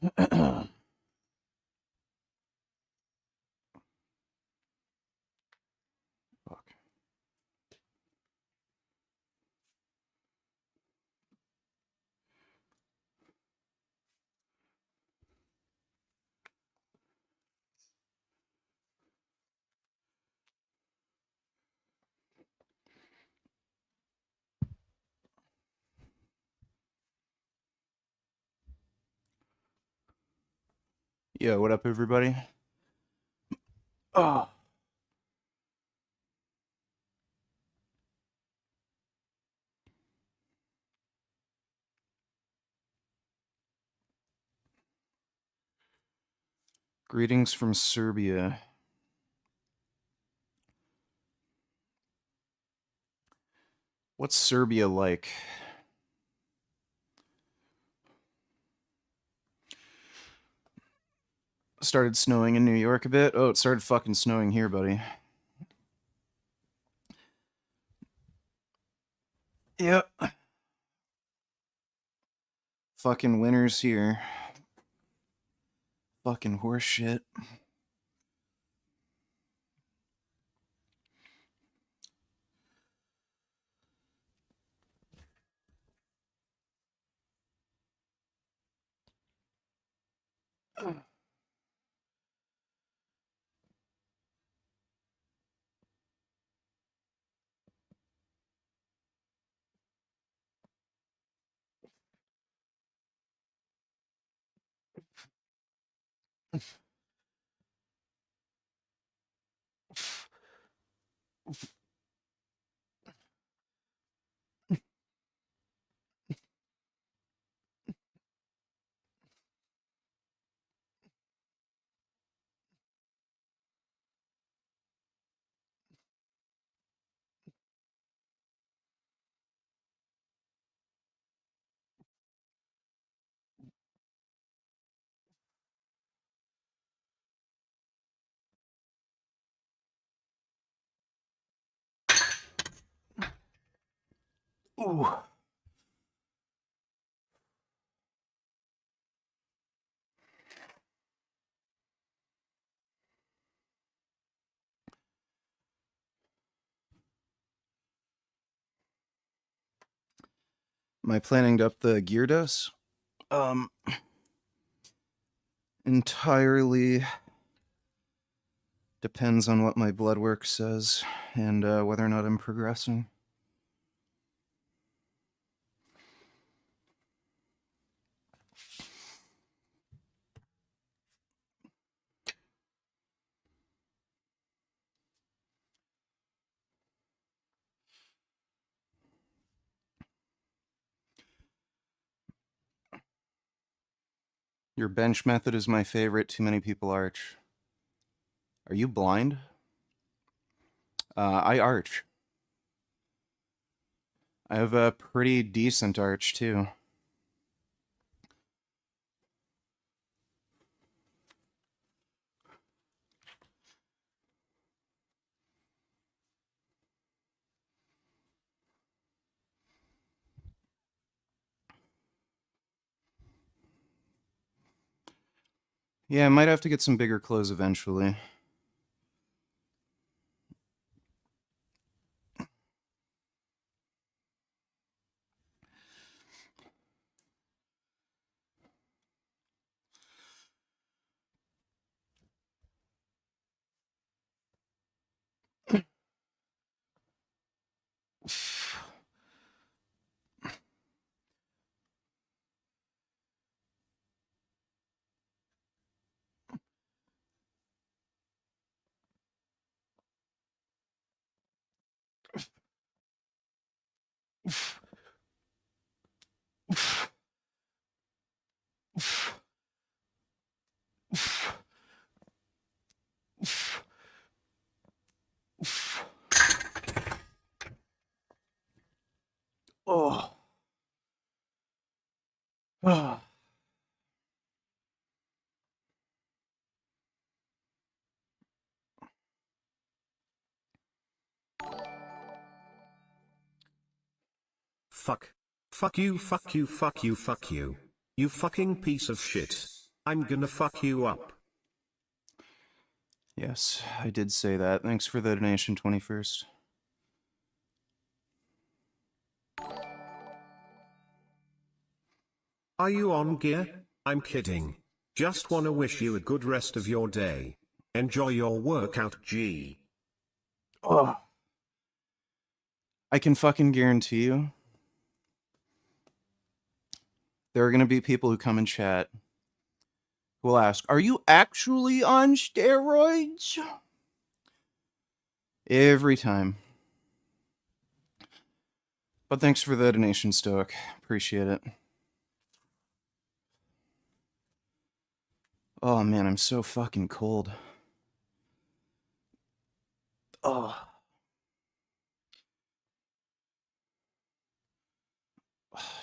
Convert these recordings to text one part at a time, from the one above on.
Fuck. Yo, what up, everybody? Oh. Greetings from Serbia. What's Serbia like? Started snowing in New York a bit. Oh, it started fucking snowing here, buddy. Yep. Fucking winter's here. Fucking horse shit. Ooh. Am I planning to up the gear dose? Entirely depends on what my blood work says and whether or not I'm progressing. Your bench method is my favorite. Too many people arch. Are you blind? I arch. I have a pretty decent arch, too. Yeah, I might have to get some bigger clothes eventually. Oh. Oh. Fuck. Fuck you, fuck you, fuck you, fuck you. You fucking piece of shit. I'm gonna fuck you up. Yes, I did say that. Thanks for the donation, 21st. Are you on gear? I'm kidding. Just wanna wish you a good rest of your day. Enjoy your workout, G. Oh. I can fucking guarantee you there are going to be people who come in chat who will ask, "Are you actually on steroids?" Every time. But thanks for the donation, Stoic. Appreciate it. Oh man, I'm so fucking cold. Oh.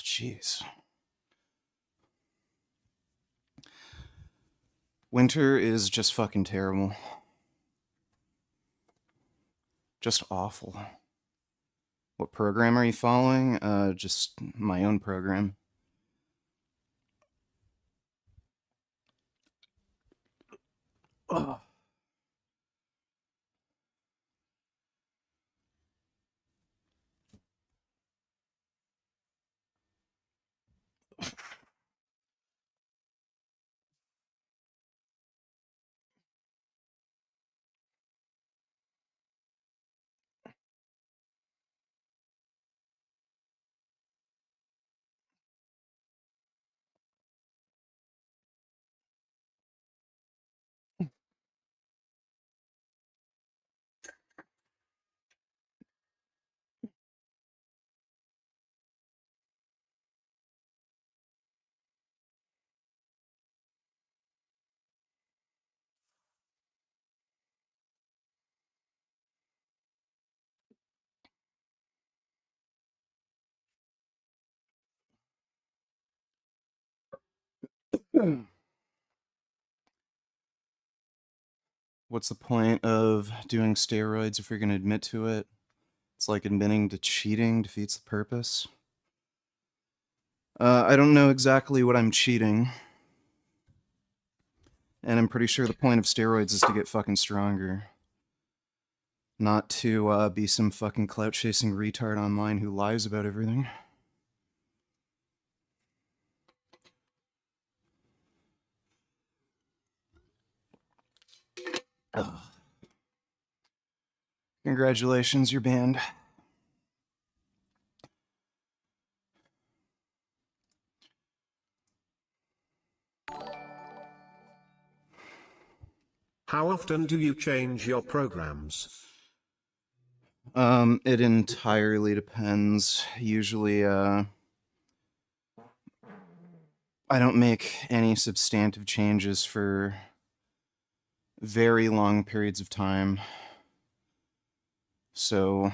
Jeez. Winter is just fucking terrible. Just awful. What program are you following? Just my own program. Oh. What's the point of doing steroids if you're going to admit to it? It's like admitting to cheating defeats the purpose. I don't know exactly what I'm cheating. And I'm pretty sure the point of steroids is to get fucking stronger. Not to be some fucking clout-chasing retard online who lies about everything. Ugh. Congratulations, you're banned. How often do you change your programs? It entirely depends. Usually, I don't make any substantive changes for very long periods of time. So,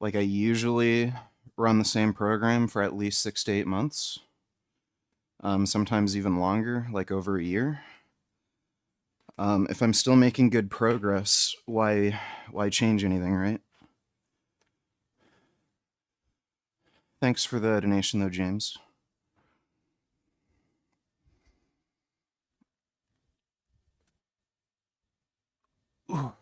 like, I usually run the same program for at least 6 to 8 months. Sometimes even longer, like over a year. If I'm still making good progress, why change anything, right? Thanks for the donation, though, James. Ooh.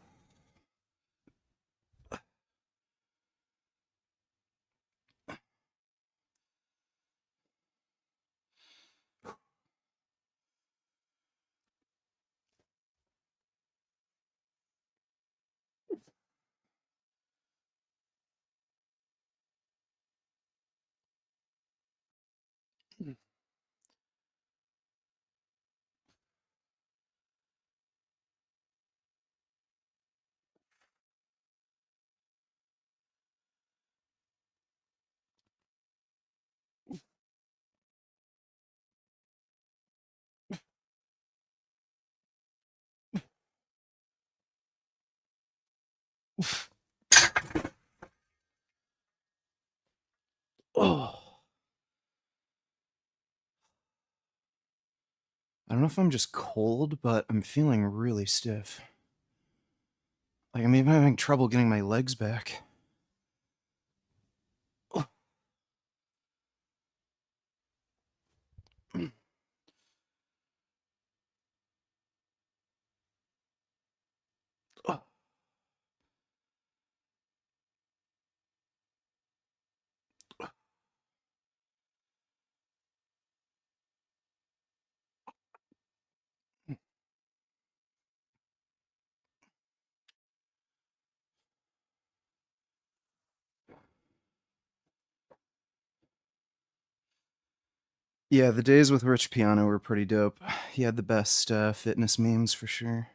Oh. I don't know if I'm just cold, but I'm feeling really stiff. Like, I'm even having trouble getting my legs back. Oh. Yeah, the days with Rich Piano were pretty dope. He had the best fitness memes for sure.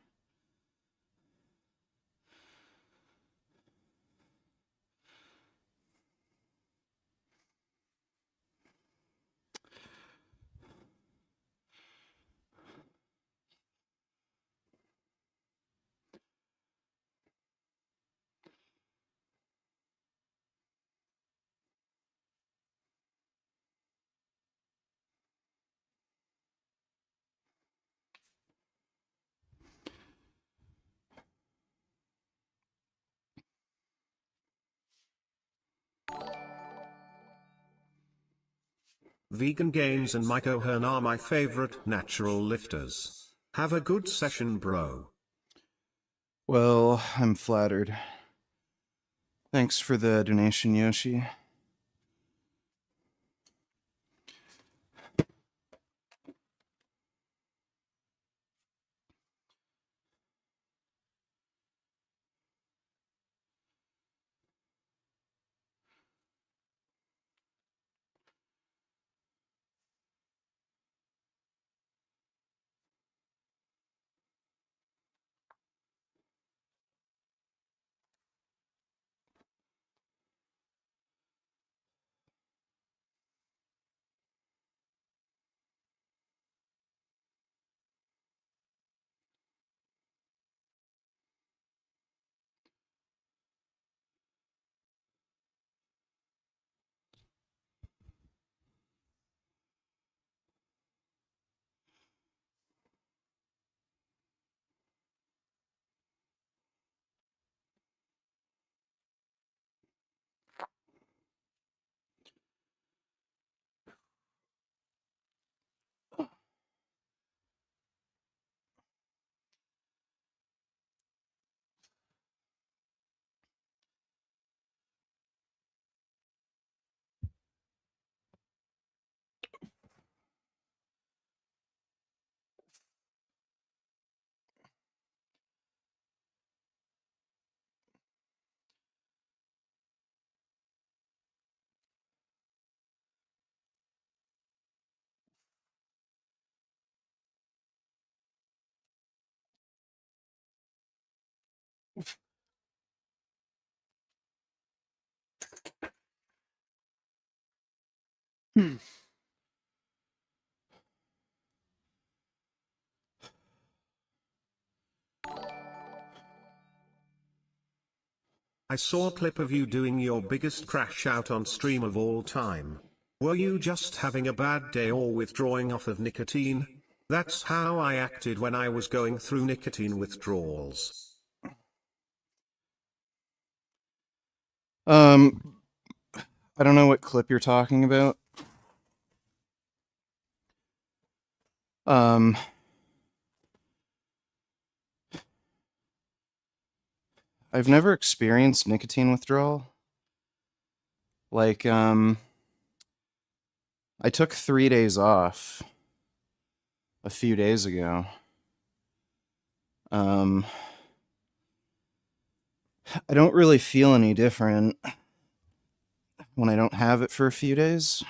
Vegan Gains and Mike O'Hearn are my favorite natural lifters. Have a good session, bro. Well, I'm flattered. Thanks for the donation, Yoshi. I saw a clip of you doing your biggest crash out on stream of all time. Were you just having a bad day or withdrawing off of nicotine? That's how I acted when I was going through nicotine withdrawals. I don't know what clip you're talking about. Um, I've never experienced nicotine withdrawal. Like, I took 3 days off a few days ago. Um, I don't really feel any different when I don't have it for a few days.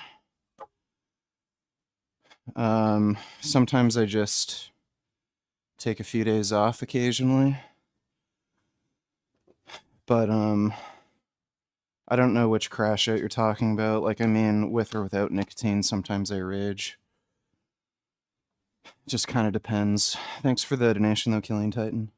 Sometimes I just take a few days off occasionally. But I don't know which crash out you're talking about. Like, I mean, with or without nicotine, sometimes I rage. Just kind of depends. Thanks for the donation, though, Killing Titan.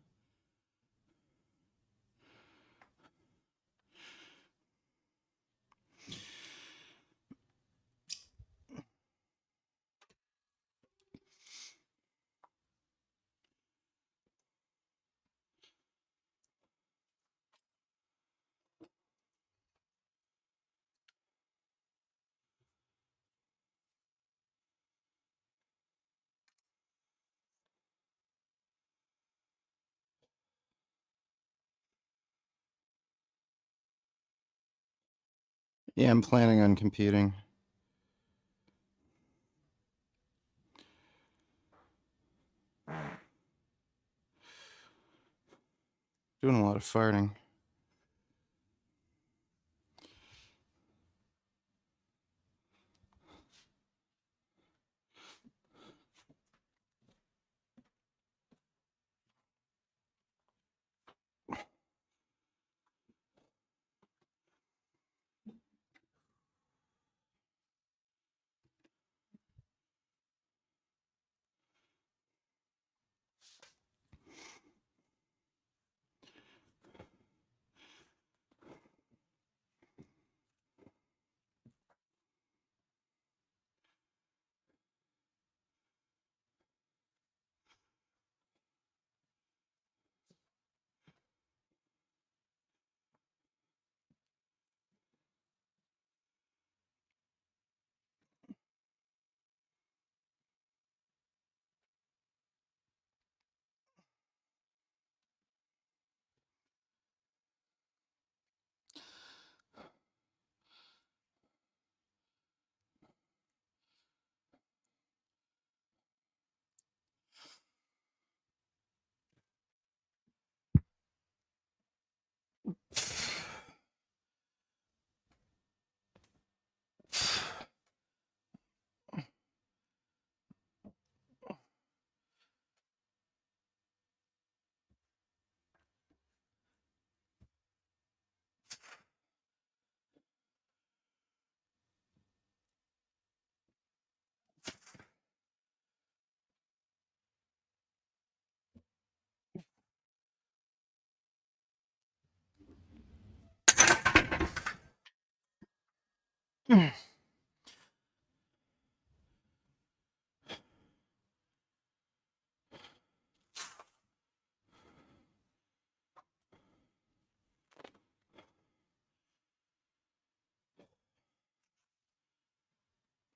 Yeah, I'm planning on competing. Doing a lot of farting.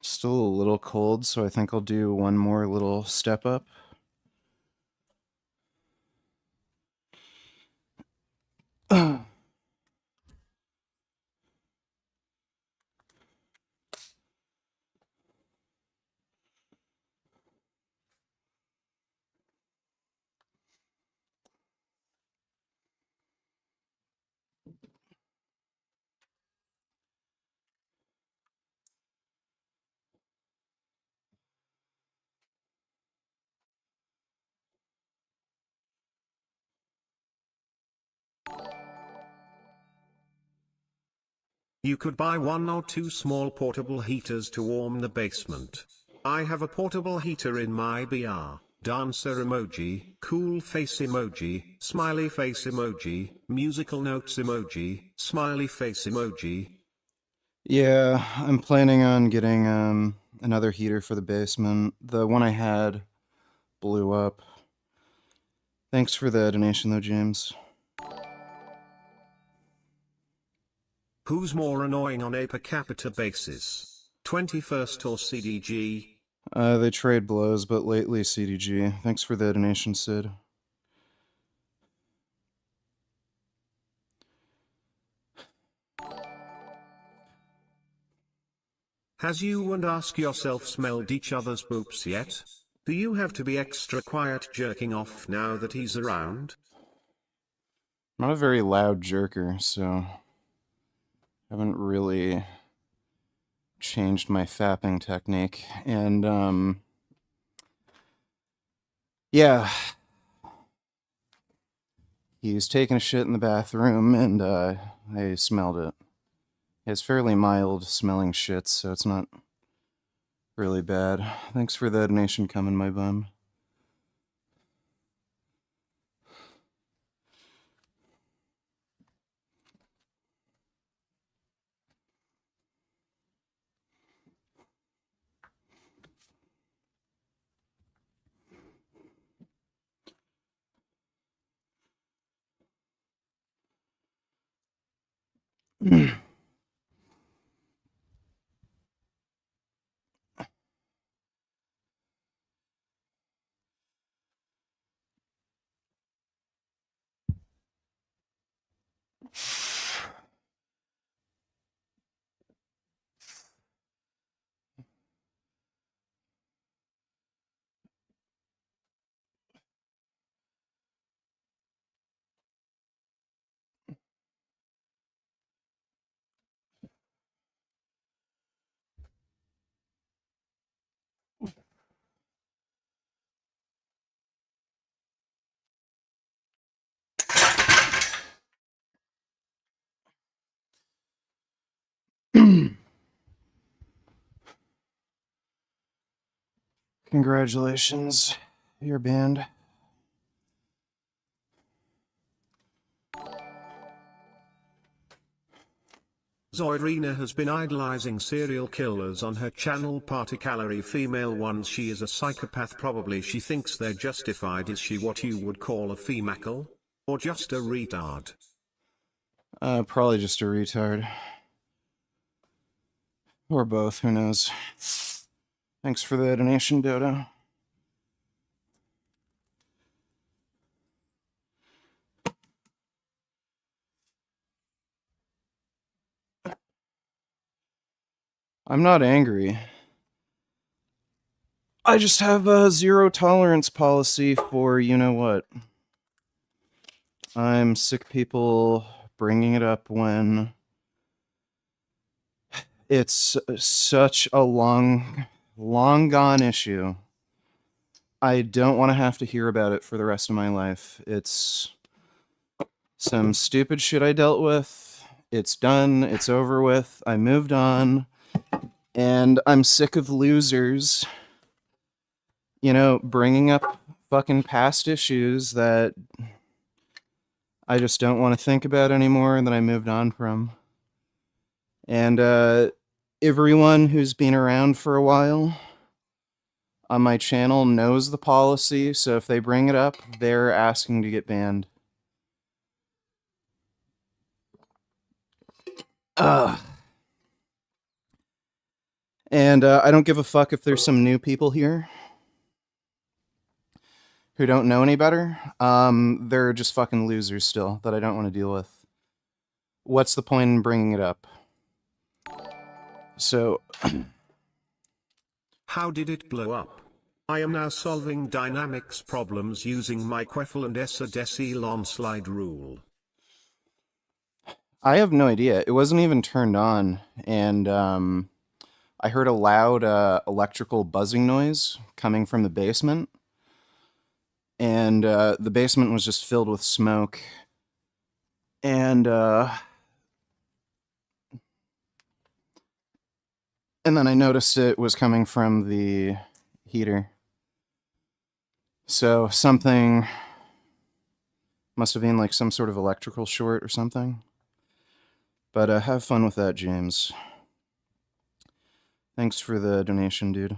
Still a little cold, so I think I'll do one more little step up. You could buy 1 or 2 small portable heaters to warm the basement. I have a portable heater in my BR. Dancer emoji, cool face emoji, smiley face emoji, musical notes emoji, smiley face emoji. Yeah, I'm planning on getting another heater for the basement. The one I had blew up. Thanks for the donation though, James. Who's more annoying on a per capita basis? 21st or CDG? They trade blows, but lately CDG. Thanks for the donation, Sid. Has you and ask yourself smelled each other's boops yet? Do you have to be extra quiet jerking off now that he's around? I'm not a very loud jerker, so haven't really changed my fapping technique. And yeah, he was taking a shit in the bathroom, and I smelled it. It's fairly mild smelling shit, so it's not really bad. Thanks for the donation coming, my bum. Congratulations, your band. Zoirina has been idolizing serial killers on her channel, particularly female ones. She is a psychopath. Probably she thinks they're justified. Is she what you would call a femacle? Or just a retard? Probably just a retard. Or both, who knows. Thanks for the donation, Dodo. I'm not angry. I just have a zero tolerance policy for you know what. I'm sick people bringing it up when it's such a long gone issue. I don't want to have to hear about it for the rest of my life. It's some stupid shit I dealt with. It's done. It's over with. I moved on. And I'm sick of losers, bringing up fucking past issues that I just don't want to think about anymore and that I moved on from. And everyone who's been around for a while on my channel knows the policy, so if they bring it up, they're asking to get banned. Ugh. And I don't give a fuck if there's some new people here who don't know any better. They're just fucking losers still that I don't want to deal with. What's the point in bringing it up? So... How did it blow up? I am now solving dynamics problems using my Queffel and Essa Decilon slide rule. I have no idea. It wasn't even turned on, and I heard a loud electrical buzzing noise coming from the basement, and the basement was just filled with smoke, and then I noticed it was coming from the heater. So something must have been like some sort of electrical short or something. But have fun with that, James. Thanks for the donation, dude.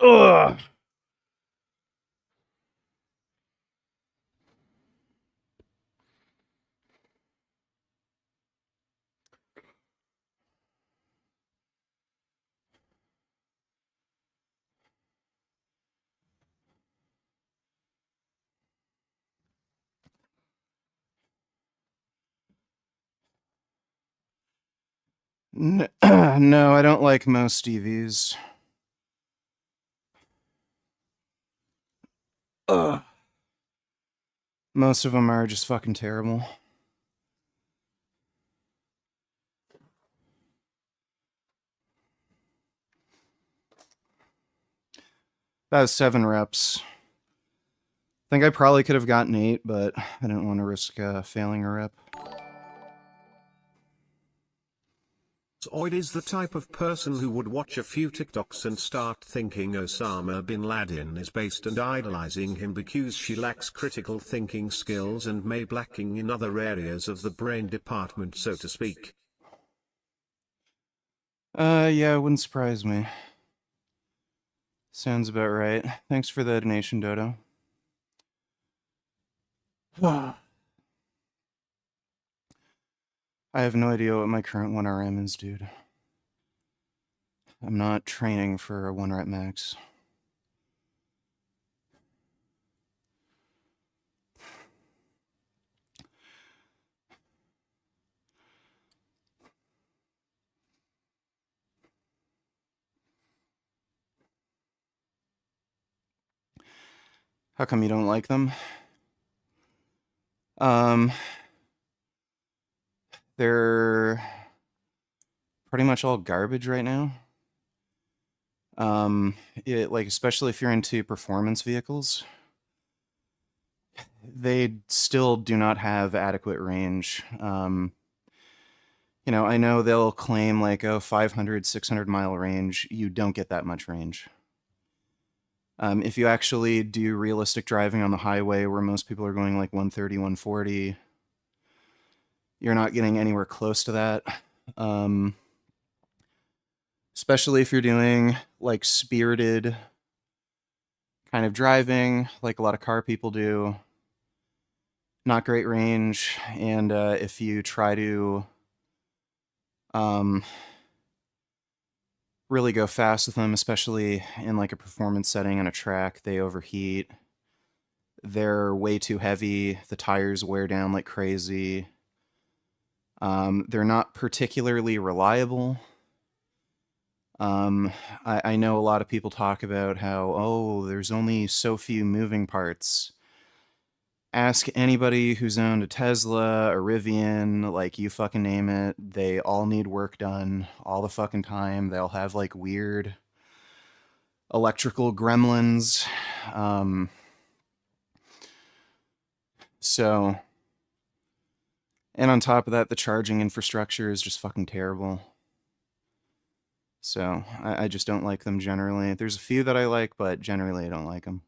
Ugh. No, I don't like most EVs. Ugh. Most of them are just fucking terrible. That was 7 reps. I think I probably could have gotten 8, but I didn't want to risk failing a rep. Oid is the type of person who would watch a few TikToks and start thinking Osama bin Laden is based and idolizing him because she lacks critical thinking skills and may be lacking in other areas of the brain department, so to speak. Yeah, it wouldn't surprise me. Sounds about right. Thanks for the donation, Dodo. I have no idea what my current 1RM is, dude. I'm not training for a 1 rep max. How come you don't like them? Um, they're pretty much all garbage right now. Like especially if you're into performance vehicles, they still do not have adequate range. I know they'll claim like, oh, 500, 600 mile range. You don't get that much range. If you actually do realistic driving on the highway where most people are going like 130, 140, you're not getting anywhere close to that. Especially if you're doing like spirited kind of driving, like a lot of car people do. Not great range, and if you try to um, really go fast with them, especially in like a performance setting on a track, they overheat. They're way too heavy. The tires wear down like crazy. They're not particularly reliable. I know a lot of people talk about how, oh, there's only so few moving parts. Ask anybody who's owned a Tesla, a Rivian, like you fucking name it. They all need work done all the fucking time. They'll have like weird electrical gremlins. Um, so, and on top of that, the charging infrastructure is just fucking terrible. So, I just don't like them generally. There's a few that I like, but generally I don't like them.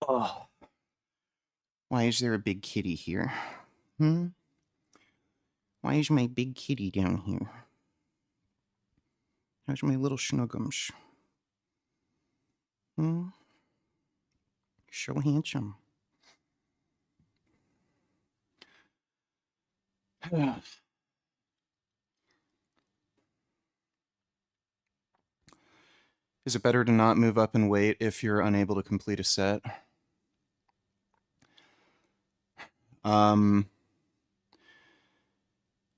Oh, why is there a big kitty here? Hmm? Why is my big kitty down here? How's my little snuggums? Hmm? So handsome. Is it better to not move up in weight if you're unable to complete a set? Um,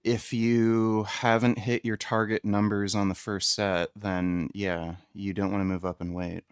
if you haven't hit your target numbers on the first set, then yeah, you don't want to move up in weight.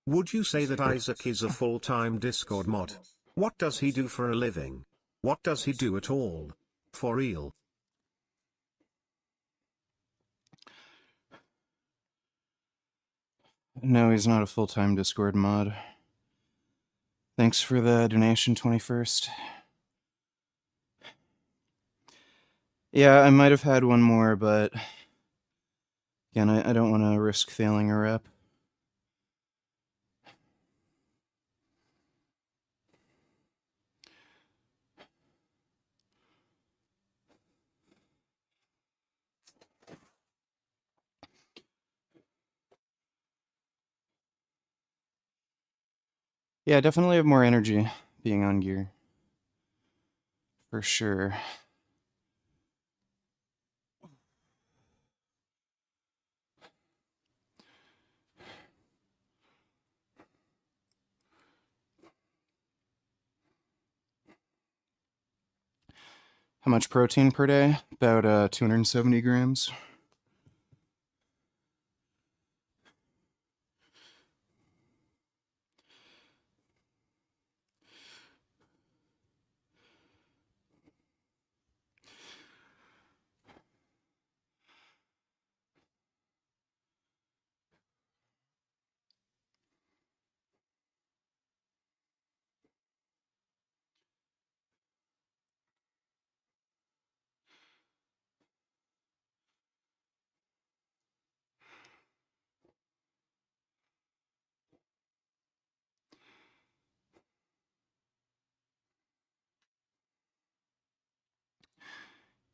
Would you say that Isaac is a full-time Discord mod? What does he do for a living? What does he do at all? For real? No, he's not a full-time Discord mod. Thanks for the donation, 21st. Yeah, I might have had one more, but again, I don't want to risk failing a rep. Yeah, definitely have more energy being on gear. For sure. How much protein per day? About 270 grams.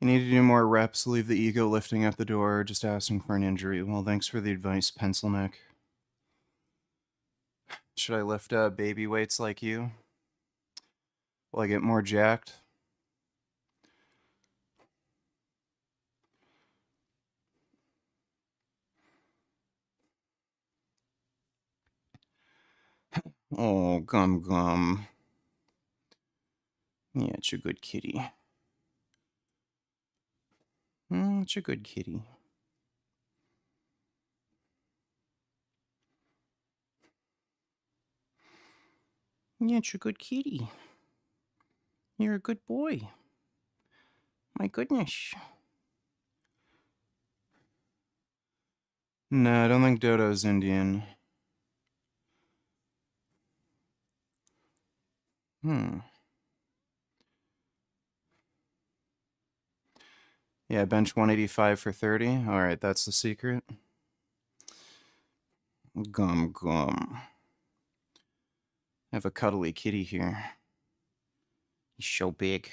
You need to do more reps, leave the ego lifting at the door, just asking for an injury. Well, thanks for the advice, pencil neck. Should I lift baby weights like you? Will I get more jacked? Oh, Gum Gum. Yeah, it's a good kitty. It's a good kitty. Yeah, it's a good kitty. You're a good boy. My goodness. No, I don't think Dodo's Indian. Yeah, bench 185 for 30. Alright, that's the secret. Gum Gum. I have a cuddly kitty here. He's so big.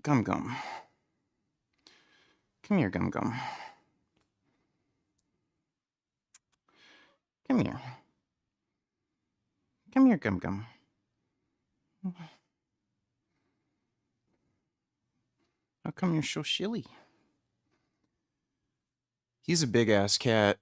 Gum Gum. Come here, Gum Gum. Come here. Come here, Gum Gum. How come you're so silly? He's a big-ass cat.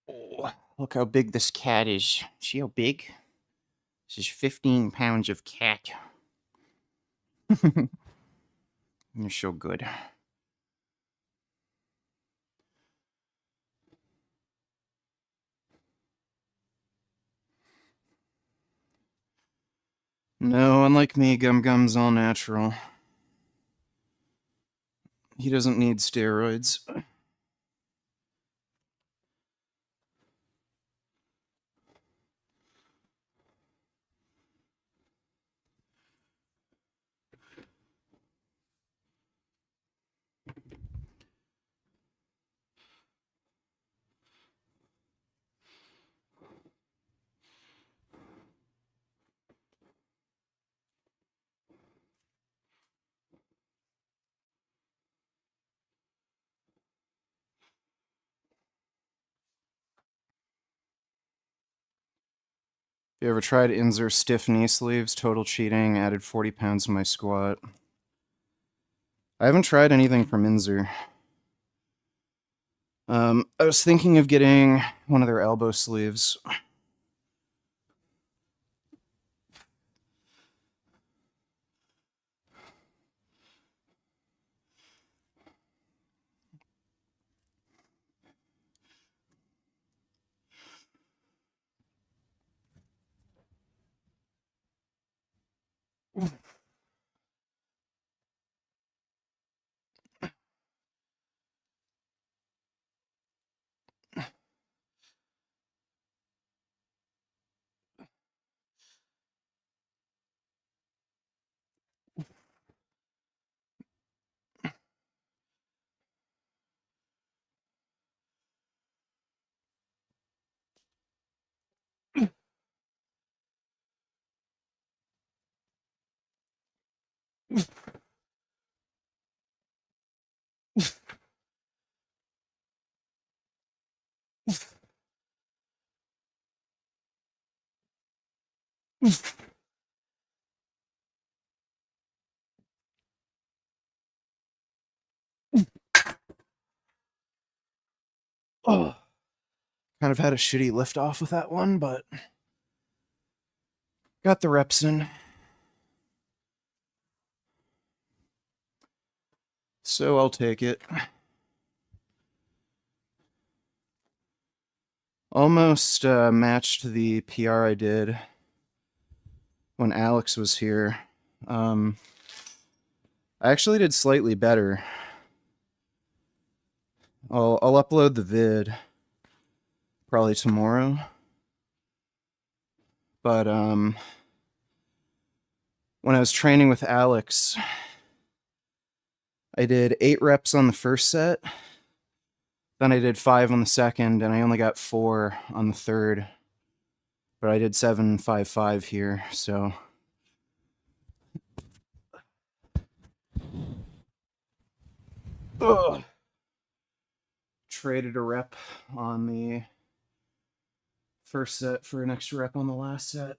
Oh, look how big this cat is. See how big? This is 15 pounds of cat. You're so good. No, unlike me, Gum Gum's all natural. He doesn't need steroids. You ever tried Inzer stiff knee sleeves? Total cheating. Added 40 pounds to my squat. I haven't tried anything from Inzer. I was thinking of getting one of their elbow sleeves. Oh, kind of had a shitty lift off with that one, but got the reps in. So I'll take it. Almost matched the PR I did when Alex was here. I actually did slightly better. I'll upload the vid probably tomorrow. But when I was training with Alex, I did 8 reps on the first set. Then I did 5 on the second, and I only got 4 on the third. But I did 7-5-5 here, so. Ugh. Traded a rep on the first set for an extra rep on the last set.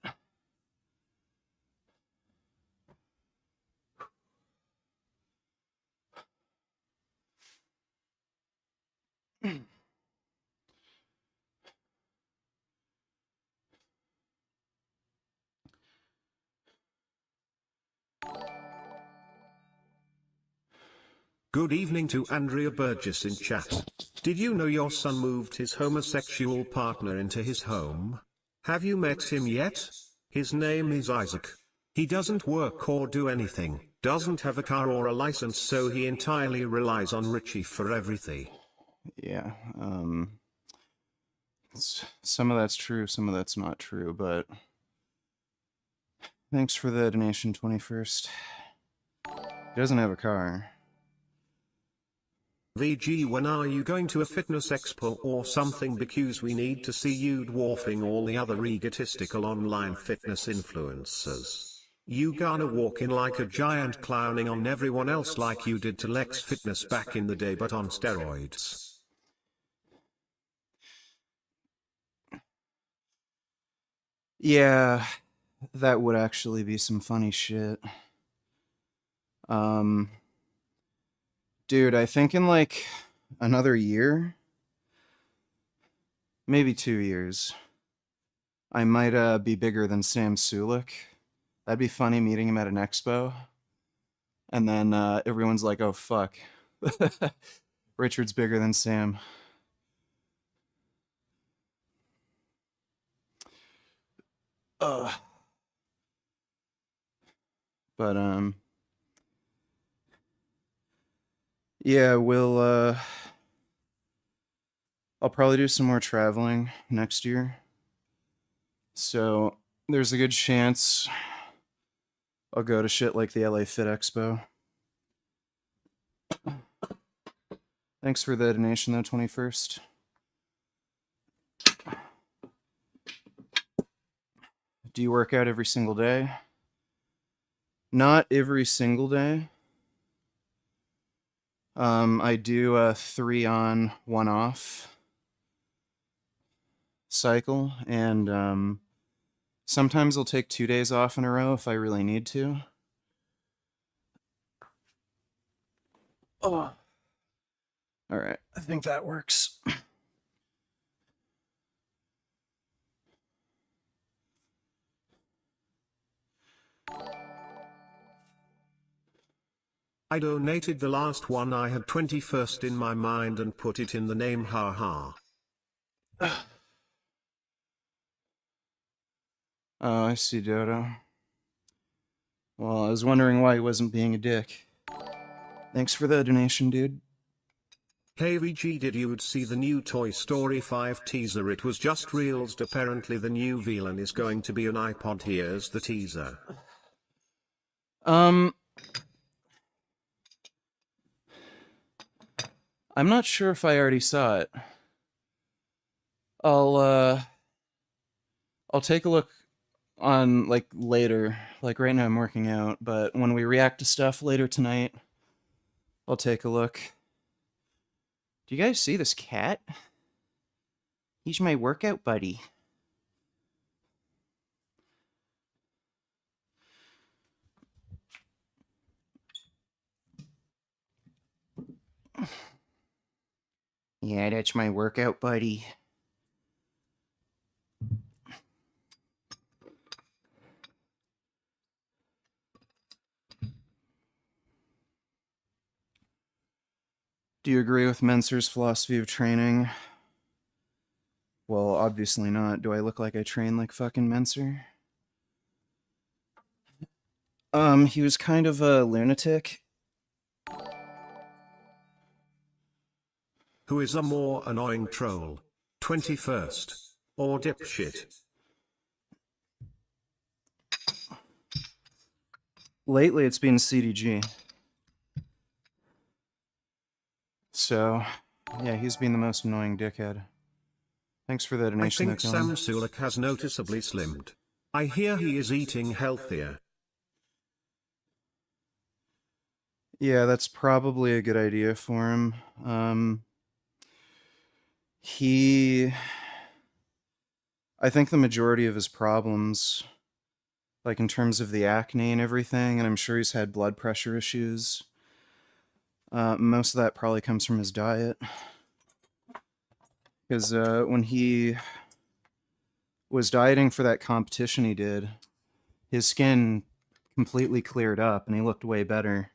Good evening to Andrea Burgess in chat. Did you know your son moved his homosexual partner into his home? Have you met him yet? His name is Isaac. He doesn't work or do anything, doesn't have a car or a license, so he entirely relies on Richie for everything. Yeah, some of that's true, some of that's not true, but thanks for the donation, 21st. He doesn't have a car. VG, when are you going to a fitness expo or something, because we need to see you dwarfing all the other egotistical online fitness influencers. You gonna walk in like a giant, clowning on everyone else like you did to Lex Fitness back in the day, but on steroids. Yeah, that would actually be some funny shit. Dude, I think in like another year, maybe 2 years, I might be bigger than Sam Sulik. That'd be funny meeting him at an expo. And then everyone's like, oh, fuck. Richard's bigger than Sam. Ugh. But, yeah, I'll probably do some more traveling next year. So there's a good chance I'll go to shit like the LA Fit Expo. Thanks for the donation, though, 21st. Do you work out every single day? Not every single day. I do a 3 on, 1 off cycle, and Sometimes I'll take 2 days off in a row if I really need to. Oh. All right, I think that works. I donated the last one. I had 21st in my mind and put it in the name, haha. Oh, I see, Dodo. Well, I was wondering why he wasn't being a dick. Thanks for the donation, dude. KVG, did you see the new Toy Story 5 teaser? It was just reels. Apparently the new villain is going to be an iPod. Here's the teaser. I'm not sure if I already saw it. I'll take a look on, like, later. Like, right now I'm working out, but when we react to stuff later tonight, I'll take a look. Do you guys see this cat? He's my workout buddy. Yeah, that's my workout buddy. Do you agree with Menser's philosophy of training? Well, obviously not. Do I look like I train like fucking Menser? He was kind of a lunatic. Who is a more annoying troll? 21st or dipshit? Lately, it's been CDG. So, yeah, he's been the most annoying dickhead. Thanks for the I donation, think Sam Sulek has noticeably slimmed. I hear he is eating healthier. Yeah, that's probably a good idea for him. I think the majority of his problems, like in terms of the acne and everything, and I'm sure he's had blood pressure issues, most of that probably comes from his diet. Because when he was dieting for that competition he did, his skin completely cleared up and he looked way better.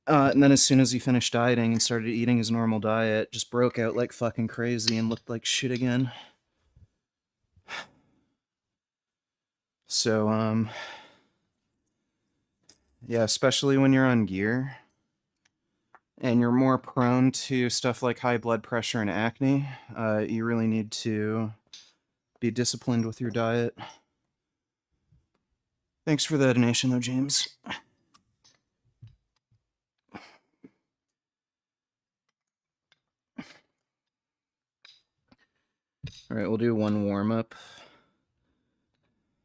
And then as soon as he finished dieting and started eating his normal diet, just broke out like fucking crazy and looked like shit again. So, yeah, especially when you're on gear and you're more prone to stuff like high blood pressure and acne, you really need to be disciplined with your diet. Thanks for the donation, though, James. All right, we'll do one warm-up.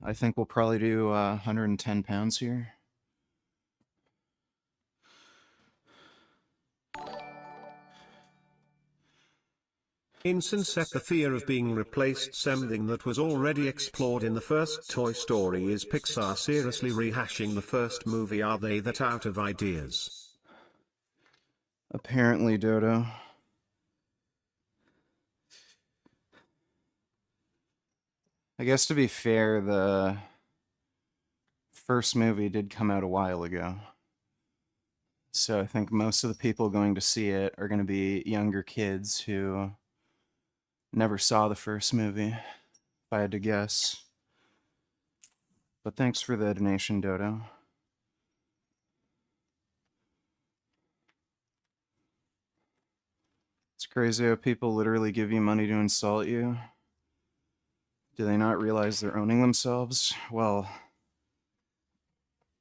I think we'll probably do 110 pounds here. Incense, the fear of being replaced. Something that was already explored in the first Toy Story. Is Pixar seriously rehashing the first movie? Are they that out of ideas? Apparently, Dodo. I guess to be fair, the first movie did come out a while ago. So I think most of the people going to see it are going to be younger kids who never saw the first movie, if I had to guess. But thanks for the donation, Dodo. It's crazy how people literally give you money to insult you. Do they not realize they're owning themselves? Well,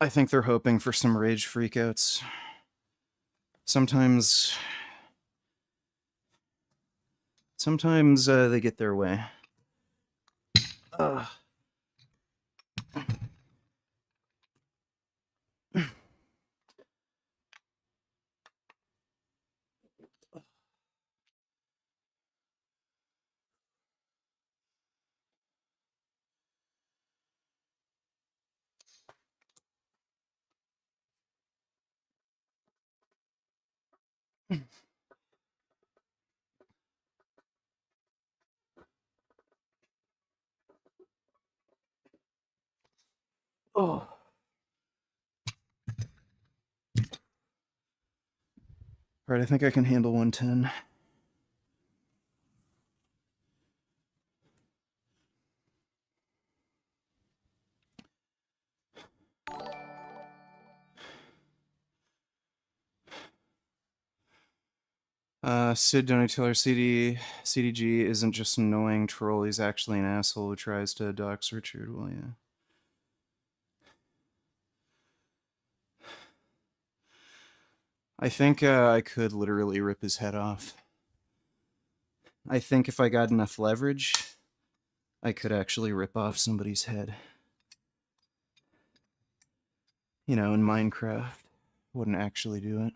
I think they're hoping for some rage freakouts. Sometimes they get their way. Ugh. Oh. All right, I think I can handle 110. Sid Donatello CDG isn't just an annoying troll, he's actually an asshole who tries to dox Richard. Well, yeah. I think I could literally rip his head off. I think if I got enough leverage, I could actually rip off somebody's head. You know, in Minecraft. Wouldn't actually do it.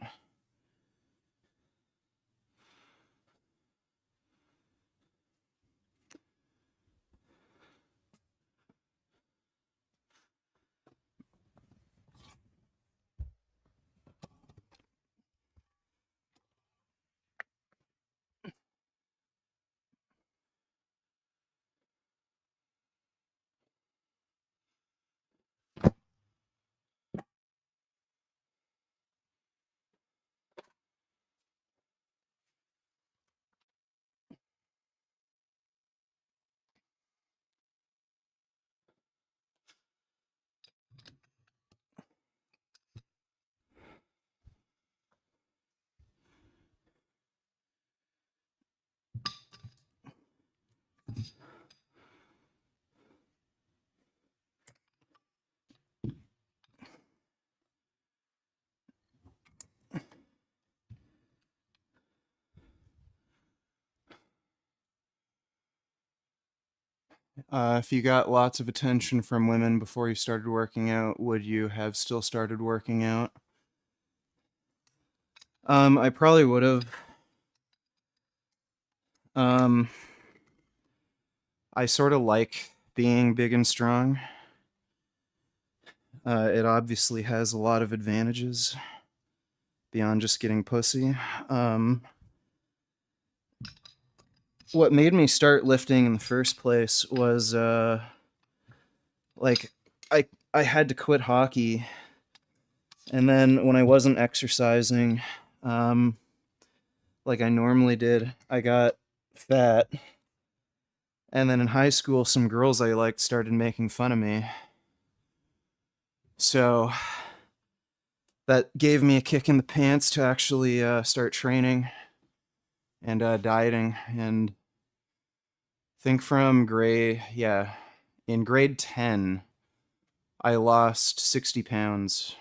If you got lots of attention from women before you started working out, would you have still started working out? I probably would have. I sort of like being big and strong. It obviously has a lot of advantages beyond just getting pussy. What made me start lifting in the first place was like I had to quit hockey, and then when I wasn't exercising, like I normally did, I got fat. And then in high school, some girls I liked started making fun of me. So that gave me a kick in the pants to actually start training and dieting. And I think from in grade 10, I lost 60 pounds.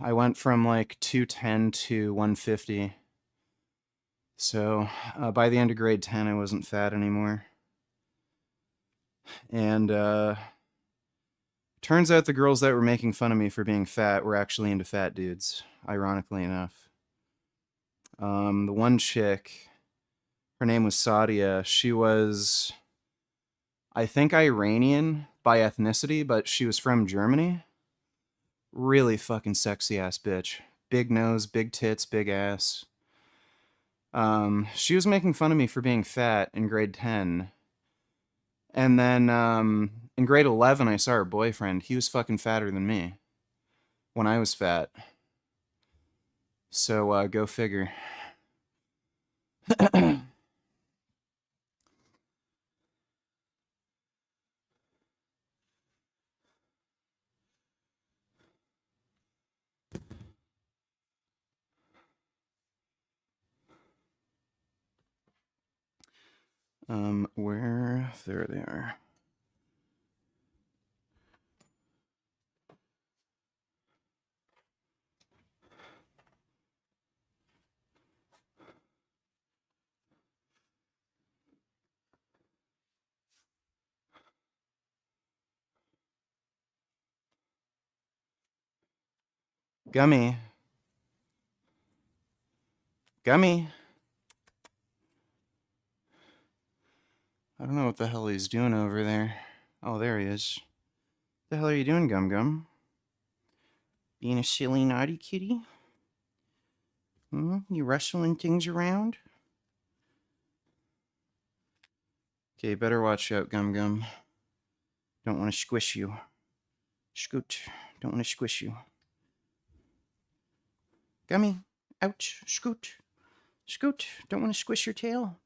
I went from like 210 to 150. So by the end of grade 10, I wasn't fat anymore. And turns out the girls that were making fun of me for being fat were actually into fat dudes, ironically enough. The one chick, her name was Sadia. She was, I think, Iranian by ethnicity, but she was from Germany. Really fucking sexy ass bitch. Big nose, big tits, big ass. She was making fun of me for being fat in grade 10. And then in grade 11, I saw her boyfriend. He was fucking fatter than me when I was fat. So go figure. Where? There they are. Gummy. Gummy. I don't know what the hell he's doing over there. Oh, there he is. What the hell are you doing, Gum Gum? Being a silly naughty kitty? You rustling things around? Okay, better watch out, Gum Gum. Don't want to squish you. Scoot. Don't want to squish you. Gummy. Ouch. Scoot. Scoot. Don't want to squish your tail.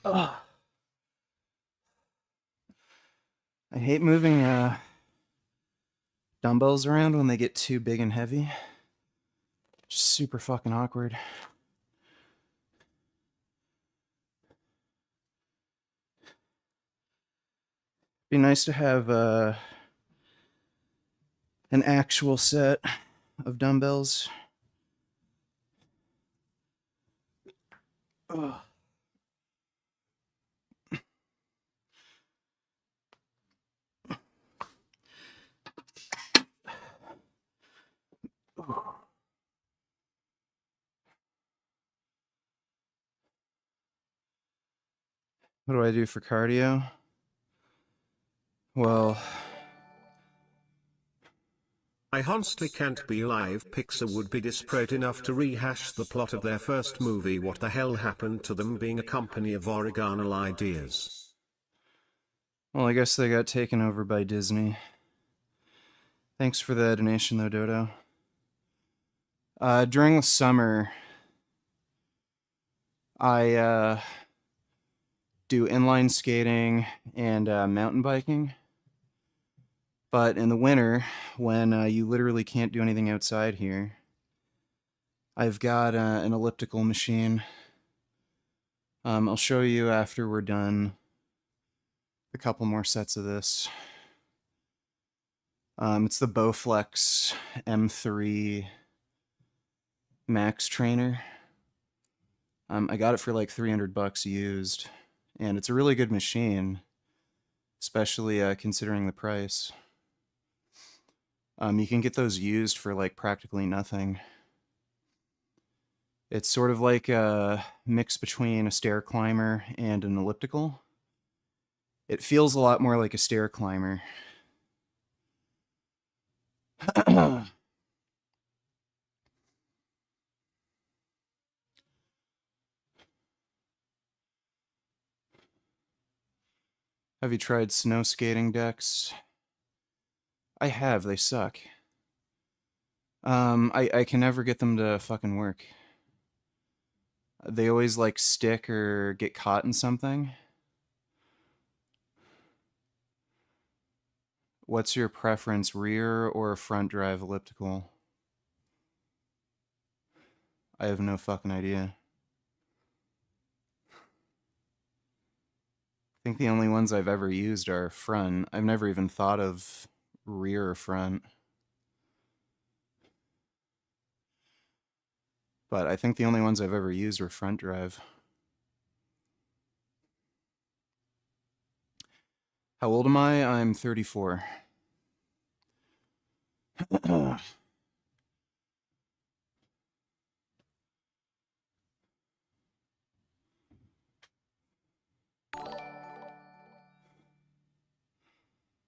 Ugh. I hate moving dumbbells around when they get too big and heavy. Just super fucking awkward. Be nice to have an actual set of dumbbells. Ugh. What do I do for cardio? Well, I honestly can't believe Pixar would be desperate enough to rehash the plot of their first movie. What the hell happened to them being a company of original ideas? well, I guess they got taken over by Disney. Thanks for the donation, though, Dodo. During the summer, I do inline skating and mountain biking. But in the winter, when you literally can't do anything outside here, I've got an elliptical machine. I'll show you after we're done a couple more sets of this. It's the Bowflex M3 Max Trainer. I got it for like $300 used, and it's a really good machine, especially considering the price. You can get those used for like practically nothing. It's sort of like a mix between a stair climber and an elliptical. It feels a lot more like a stair climber. Have you tried snow skating decks? I have, they suck. I can never get them to fucking work. They always like stick or get caught in something. What's your preference, rear or front drive elliptical? I have no fucking idea. I think the only ones I've ever used are front. I've never even thought of rear or front. But I think the only ones I've ever used were front drive. How old am I? I'm 34.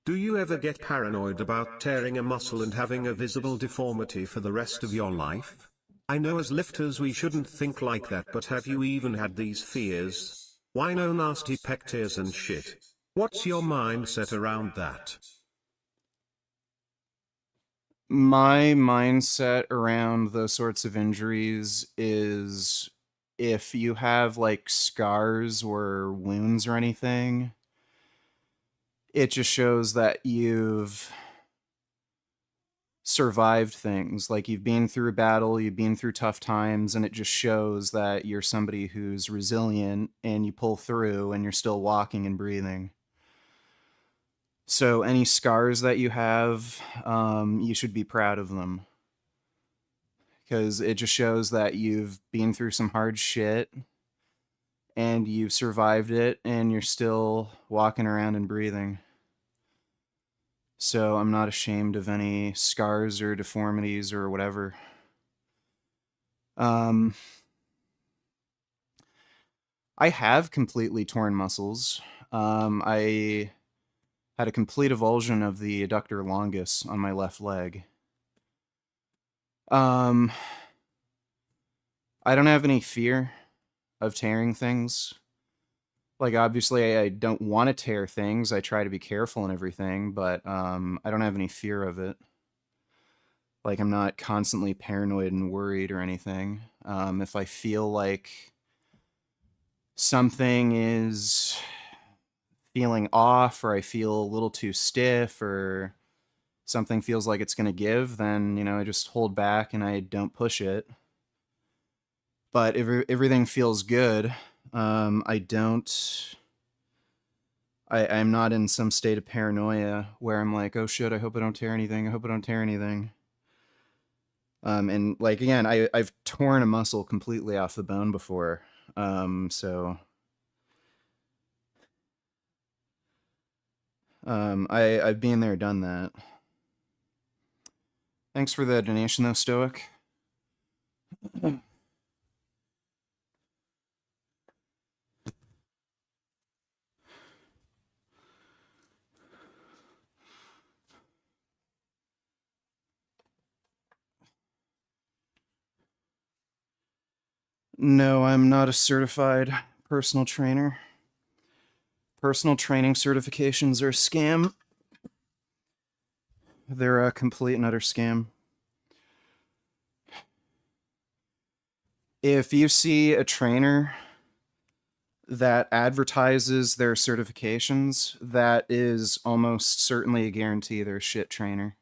Do you ever get paranoid about tearing a muscle and having a visible deformity for the rest of your life? I know as lifters we shouldn't think like that, but have you even had these fears? Why no nasty pec tears and shit? What's your mindset around that? My mindset around those sorts of injuries is if you have like scars or wounds or anything, it just shows that you've survived things. Like you've been through a battle, you've been through tough times, and it just shows that you're somebody who's resilient and you pull through and you're still walking and breathing. So any scars that you have, you should be proud of them because it just shows that you've been through some hard shit and you've survived it and you're still walking around and breathing. So I'm not ashamed of any scars or deformities or whatever. Um, I have completely torn muscles. I had a complete avulsion of the adductor longus on my left leg. Um, I don't have any fear of tearing things. Like obviously I don't want to tear things. I try to be careful and everything, but I don't have any fear of it. Like I'm not constantly paranoid and worried or anything. If I feel like something is feeling off or I feel a little too stiff or something feels like it's going to give, then, I just hold back and I don't push it. But if everything feels good, I don't. I'm not in some state of paranoia where I'm like, oh shit, I hope I don't tear anything. I hope I don't tear anything. And like again, I've torn a muscle completely off the bone before. I've been there, done that. Thanks for the donation though, Stoic. No, I'm not a certified personal trainer. Personal training certifications are a scam. They're a complete and utter scam. If you see a trainer that advertises their certifications, that is almost certainly a guarantee they're a shit trainer.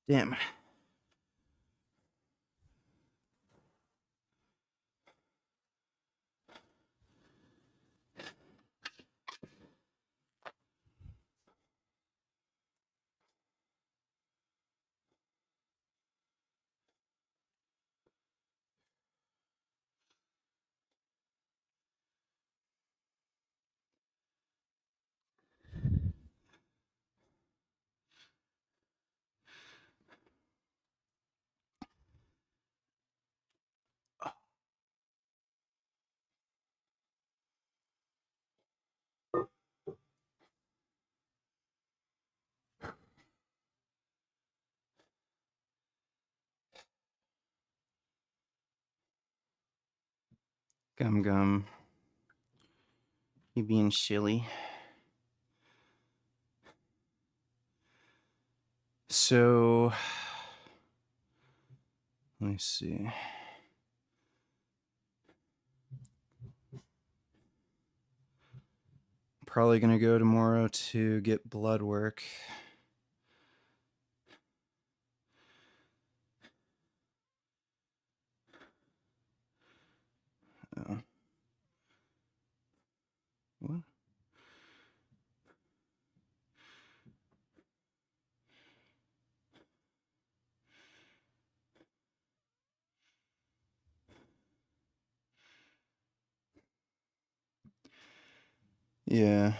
Damn. Gum Gum. You being silly. So, let me see. Probably gonna go tomorrow to get blood work. Oh. What? Yeah,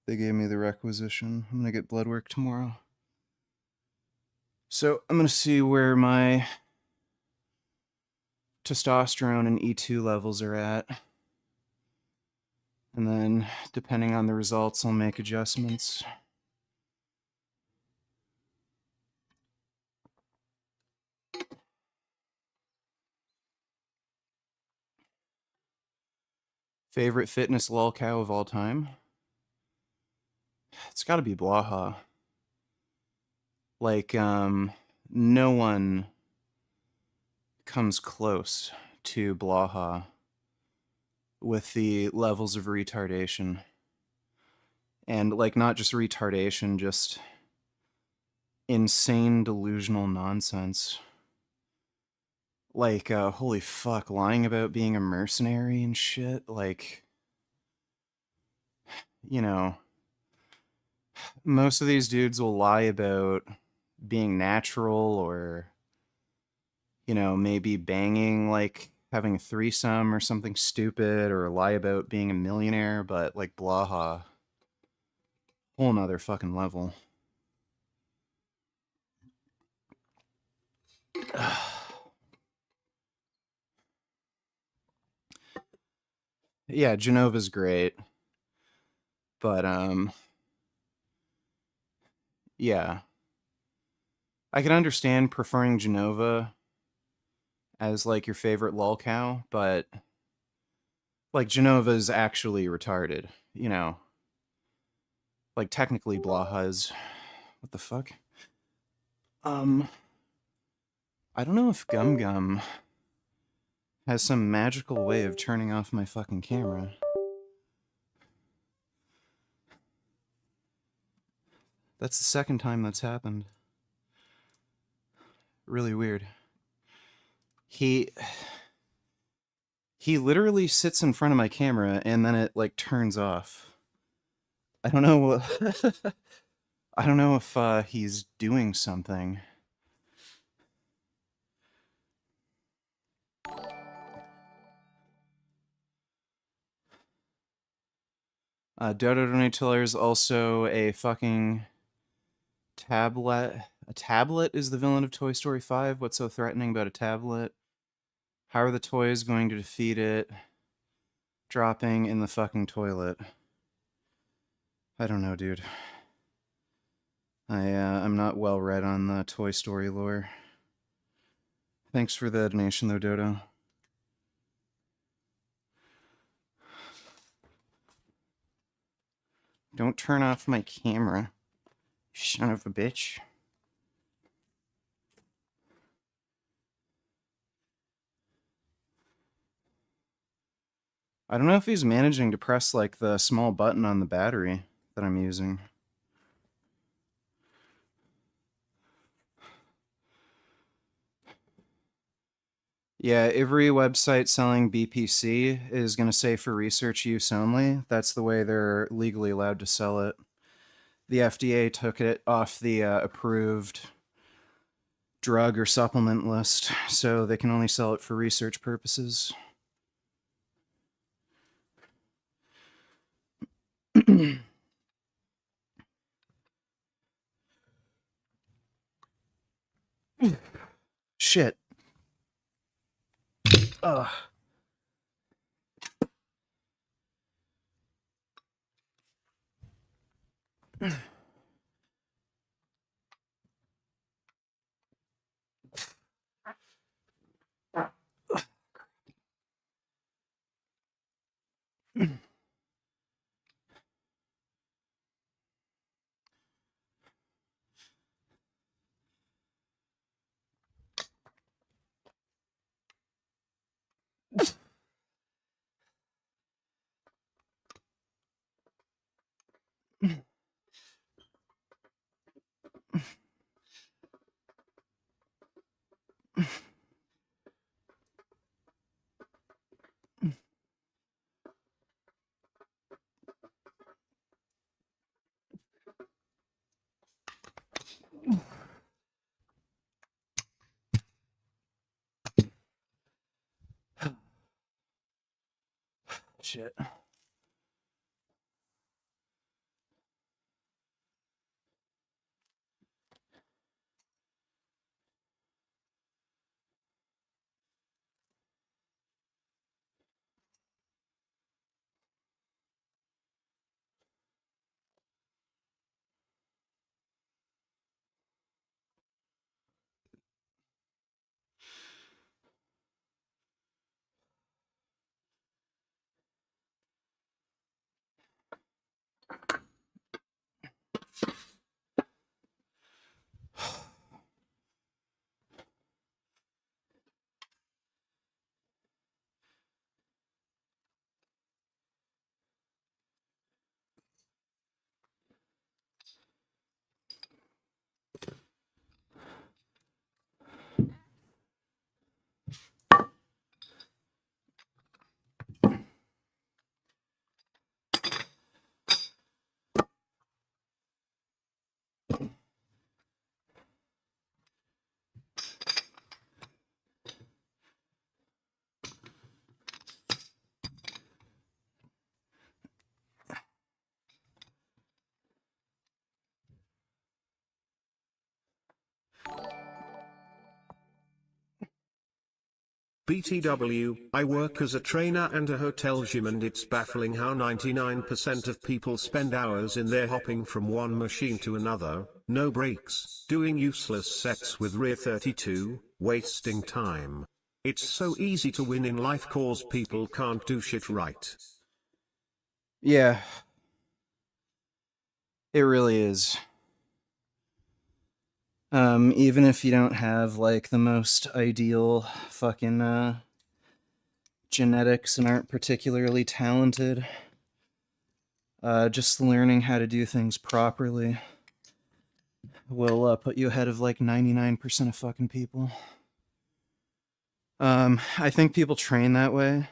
they gave me the requisition. I'm gonna get blood work tomorrow. So I'm gonna see where my testosterone and E2 levels are at. And then, depending on the results, I'll make adjustments. Favorite fitness lolcow of all time? It's gotta be Blaha. Like, no one comes close to Blaha with the levels of retardation. And, like, not just retardation, just insane delusional nonsense. Like, holy fuck, lying about being a mercenary and shit. Like, you know, most of these dudes will lie about being natural or, you know, maybe banging, like having a threesome or something stupid, or lie about being a millionaire, but like Blaha, whole nother fucking level. Yeah, Genova's great, but yeah, I can understand preferring Genova as like your favorite lolcow, but like Genova's actually retarded, you know. Like technically Blaha's, what the fuck? I don't know if Gum Gum has some magical way of turning off my fucking camera. That's the second time that's happened. Really weird. He literally sits in front of my camera and then it like turns off. I don't know. I don't know if he's doing something. Dodo Donatiller is also a fucking tablet. A tablet is the villain of Toy Story 5. What's so threatening about a tablet? How are the toys going to defeat it? Dropping in the fucking toilet. I don't know, dude. I'm not well read on the Toy Story lore. Thanks for the donation, though, Dodo. Don't turn off my camera, son of a bitch. I don't know if he's managing to press like the small button on the battery that I'm using. Yeah, every website selling BPC is going to say for research use only. That's the way they're legally allowed to sell it. The FDA took it off the approved drug or supplement list, so they can only sell it for research purposes. Shit. Ugh. shit. BTW, I work as a trainer and a hotel gym, and it's baffling how 99% of people spend hours in there hopping from one machine to another, no breaks, doing useless sets with rear 32, wasting time. It's so easy to win in life cause people can't do shit right. Yeah. It really is. Even if you don't have, like, the most ideal fucking, genetics and aren't particularly talented, just learning how to do things properly will, put you ahead of, like, 99% of fucking people. I think people train that way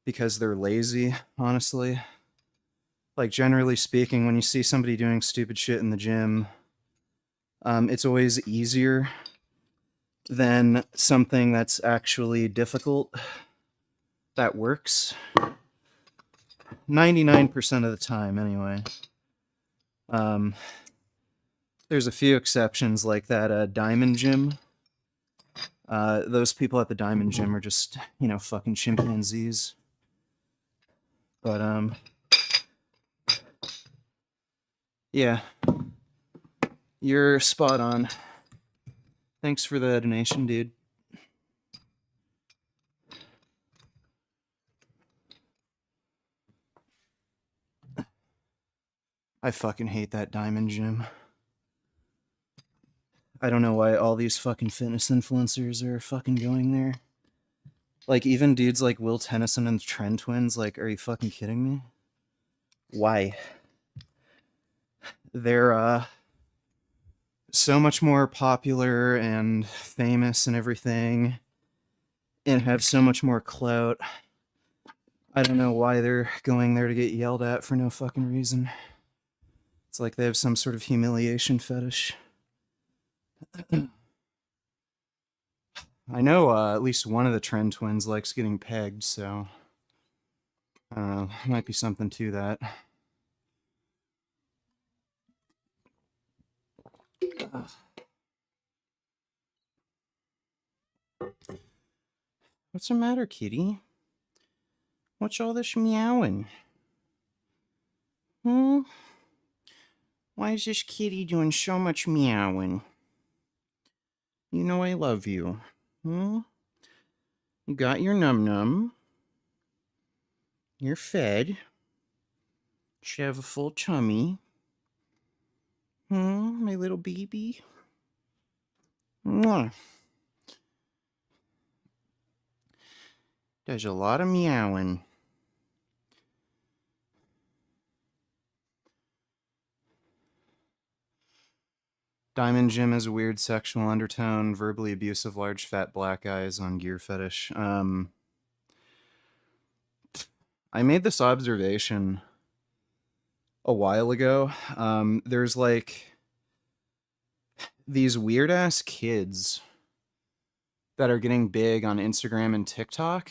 because they're lazy, honestly. Like, generally speaking, when you see somebody doing stupid shit in the gym, it's always easier than something that's actually difficult that works. 99% of the time, anyway. There's a few exceptions, like that diamond gym. Those people at the diamond gym are just, you know, fucking chimpanzees. But, yeah. You're spot on. Thanks for the donation, dude. I fucking hate that diamond gym. I don't know why all these fucking fitness influencers are fucking going there. Like, even dudes like Will Tennyson and the Trend Twins, like, are you fucking kidding me? Why? They're, so much more popular and famous and everything, and have so much more clout. I don't know why they're going there to get yelled at for no fucking reason. It's like they have some sort of humiliation fetish. I know at least one of the Trend Twins likes getting pegged, so I don't know. Might be something to that. What's the matter, kitty? What's all this meowing? Hmm? Why is this kitty doing so much meowing? You know I love you. Hmm? You got your num-num. You're fed. Should have a full tummy. My little baby. Mwah. There's a lot of meowing. Diamond Jim has a weird sexual undertone, verbally abusive, large fat black guys on gear fetish. I made this observation a while ago. There's like these weird ass kids that are getting big on Instagram and TikTok.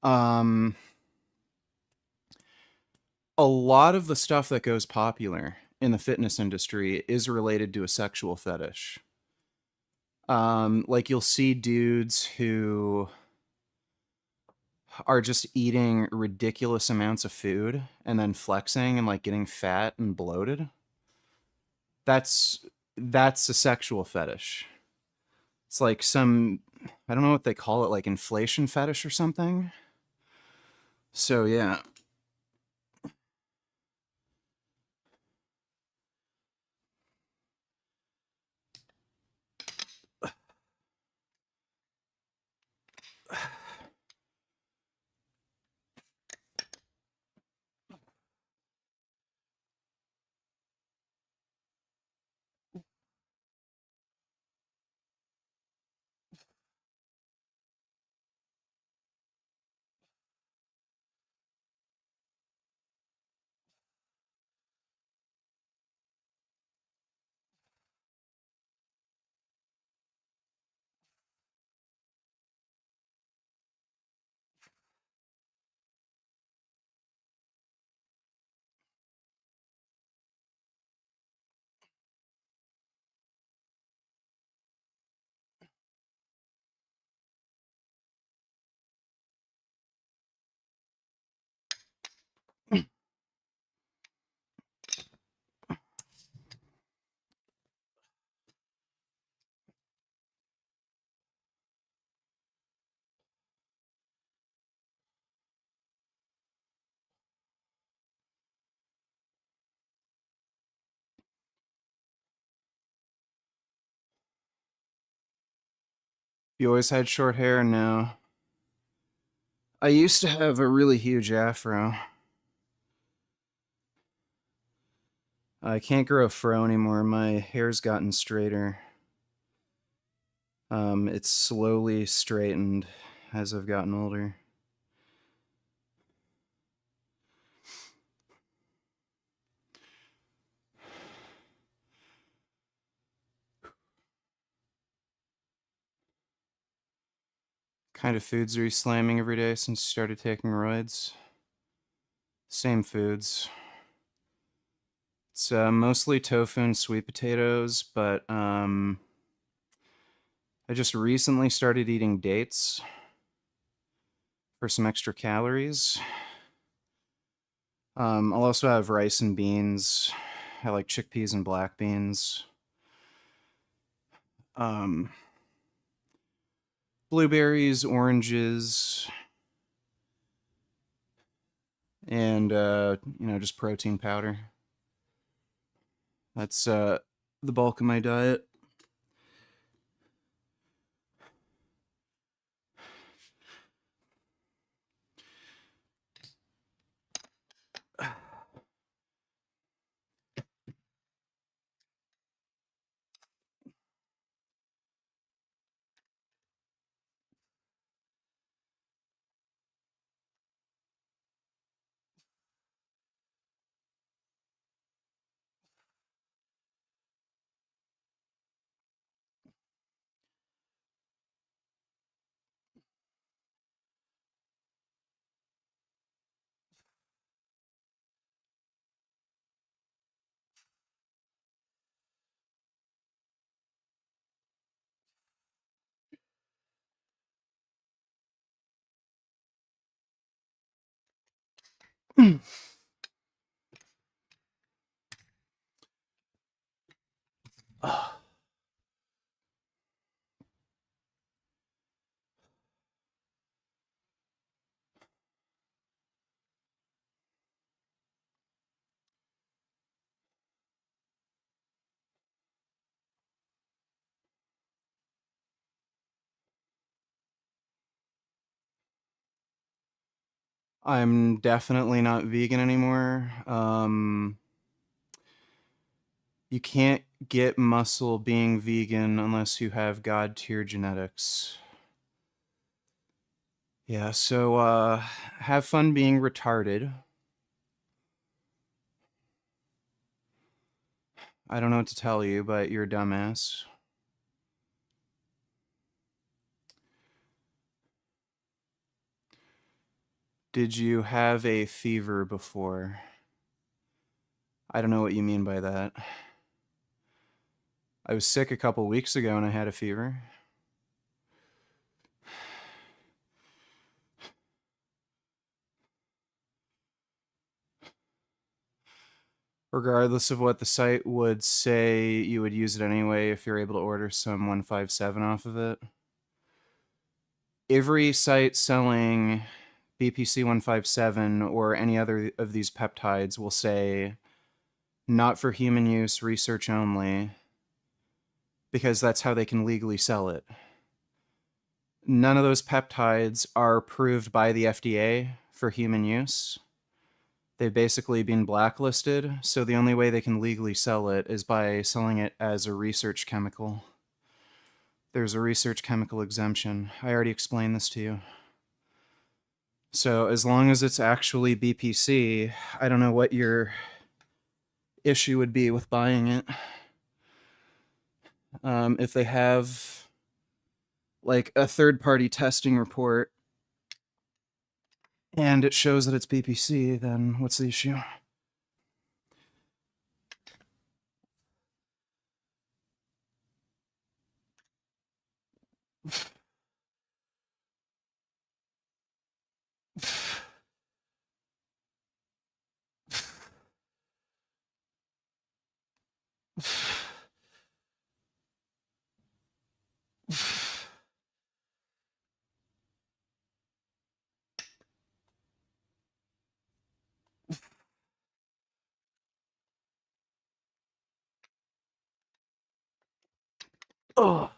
Um, a lot of the stuff that goes popular in the fitness industry is related to a sexual fetish. Like you'll see dudes who are just eating ridiculous amounts of food and then flexing and like getting fat and bloated. That's that's a sexual fetish. It's like some, I don't know what they call it, like inflation fetish or something. So yeah. You always had short hair? No. I used to have a really huge afro. I can't grow a fro anymore. My hair's gotten straighter. It's slowly straightened as I've gotten older. Kind of foods are you slamming every day since you started taking roids? Same foods. It's mostly tofu and sweet potatoes, but I just recently started eating dates for some extra calories. I'll also have rice and beans. I like chickpeas and black beans. Um, Blueberries, oranges, and just protein powder. That's the bulk of my diet. I'm definitely not vegan anymore. You can't get muscle being vegan unless you have god tier genetics. Yeah, so have fun being retarded. I don't know what to tell you, but you're a dumbass. Did you have a fever before? I don't know what you mean by that. I was sick a couple weeks ago and I had a fever. Regardless of what the site would say, you would use it anyway if you're able to order some 157 off of it. Every site selling BPC 157 or any other of these peptides will say not for human use, research only, because that's how they can legally sell it. None of those peptides are approved by the FDA for human use. They've basically been blacklisted, so the only way they can legally sell it is by selling it as a research chemical. There's a research chemical exemption. I already explained this to you. So as long as it's actually BPC, I don't know what your issue would be with buying it. If they have like a third-party testing report and it shows that it's BPC, then what's the issue? Oh.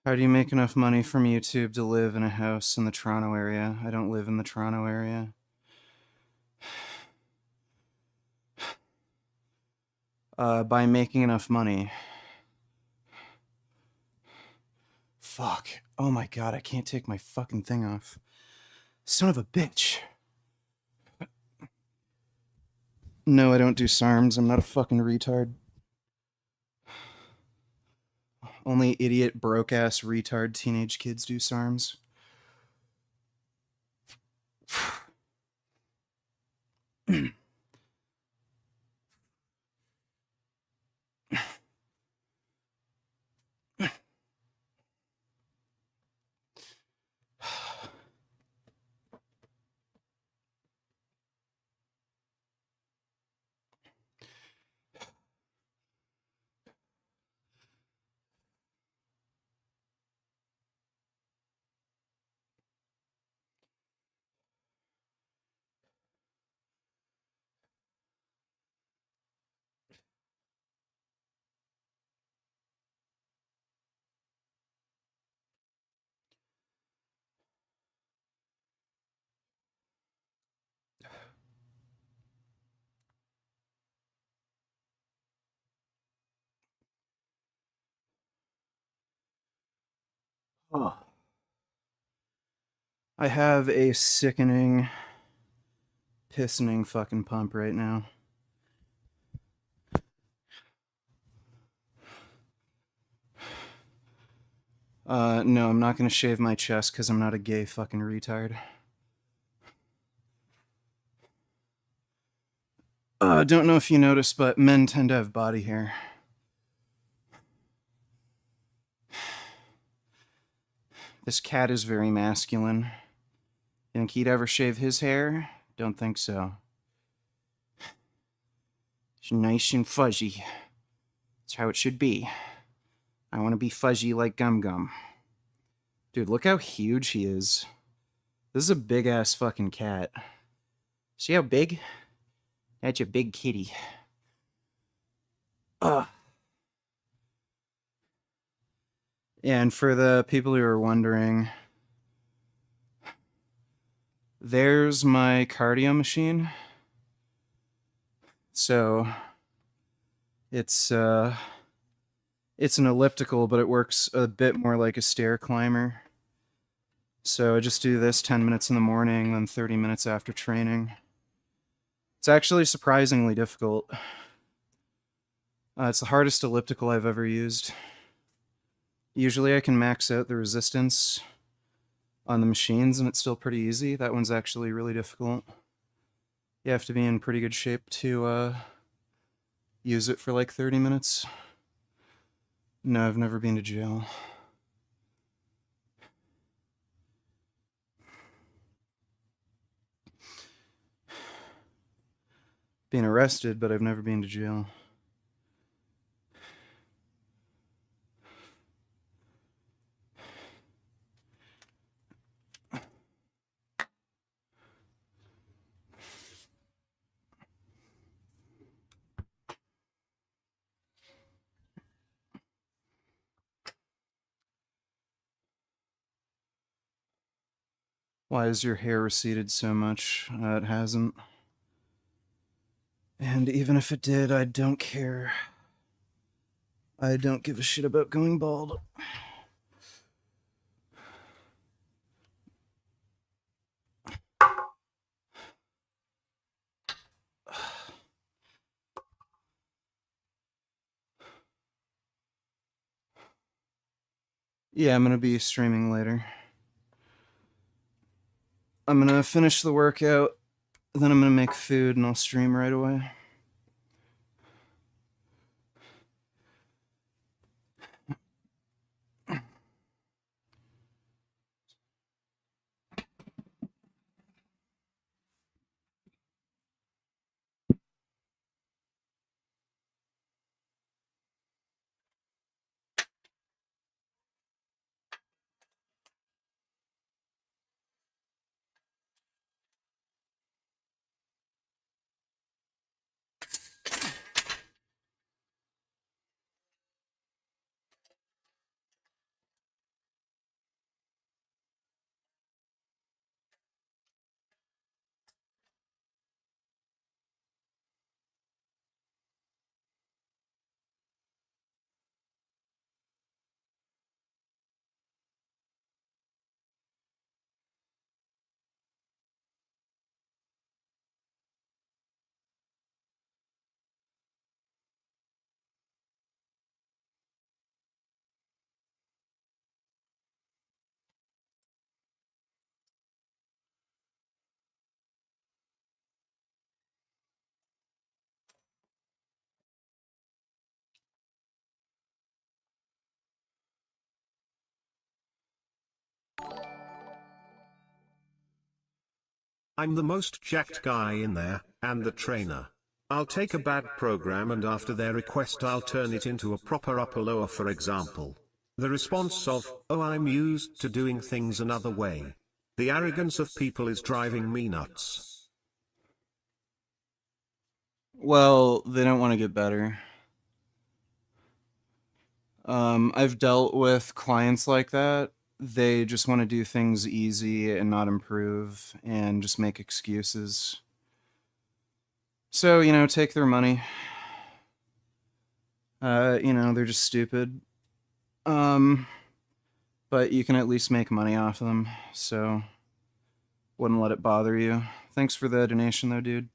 How do you make enough money from YouTube to live in a house in the Toronto area? I don't live in the Toronto area. By making enough money. Fuck. Oh my god, I can't take my fucking thing off. Son of a bitch. No, I don't do SARMs. I'm not a fucking retard. Only idiot, broke-ass, retard teenage kids do SARMs. Oh. I have a sickening, pissening fucking pump right now. No, I'm not gonna shave my chest because I'm not a gay fucking retard. Don't know if you noticed, but men tend to have body hair. This cat is very masculine. Think he'd ever shave his hair? Don't think so. It's nice and fuzzy. That's how it should be. I want to be fuzzy like Gum Gum. Dude, look how huge he is. This is a big ass fucking cat. See how big? That's a big kitty. Ugh. And for the people who are wondering, there's my cardio machine. So it's an elliptical, but it works a bit more like a stair climber. So I just do this 10 minutes in the morning, then 30 minutes after training. It's actually surprisingly difficult. It's the hardest elliptical I've ever used. Usually I can max out the resistance on the machines and it's still pretty easy. That one's actually really difficult. You have to be in pretty good shape to use it for like 30 minutes. No, I've never been to jail. Been arrested, but I've never been to jail. Why has your hair receded so much? It hasn't. And even if it did, I don't care. I don't give a shit about going bald. Yeah, I'm gonna be streaming later. I'm gonna finish the workout, then I'm gonna make food and I'll stream right away. I'm the most jacked guy in there, and the trainer. I'll take a bad program and after their request I'll turn it into a proper upper lower, for example. The response of, oh, I'm used to doing things another way. The arrogance of people is driving me nuts. Well, they don't want to get better. I've dealt with clients like that. They just want to do things easy and not improve and just make excuses. So, take their money. They're just stupid. Um, but you can at least make money off them, so wouldn't let it bother you. Thanks for the donation, though, dude.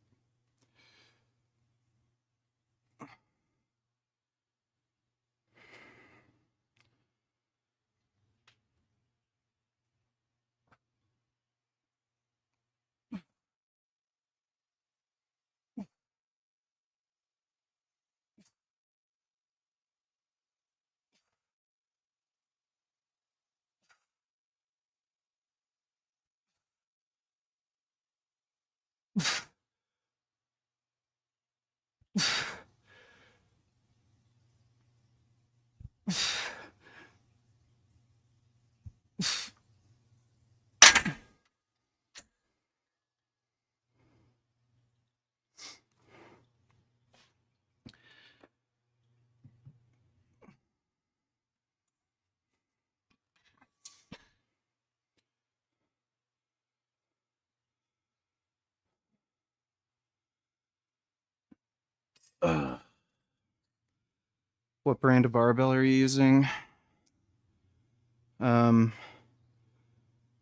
What brand of barbell are you using?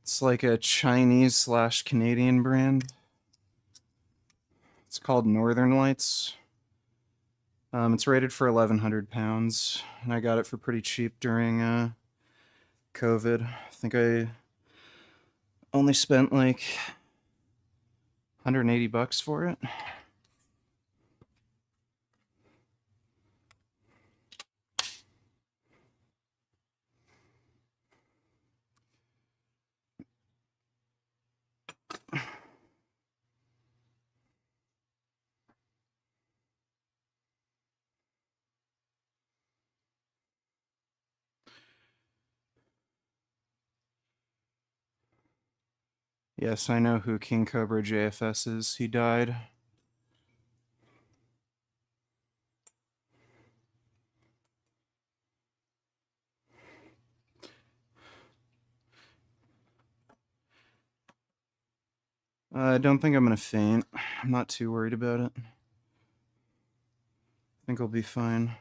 It's like a Chinese / Canadian brand. It's called Northern Lights. It's rated for 1,100 pounds, and I got it for pretty cheap during COVID. I think I only spent like $180 for it. Yes, I know who King Cobra JFS is. He died. I don't think I'm gonna faint. I'm not too worried about it. I think I'll be fine.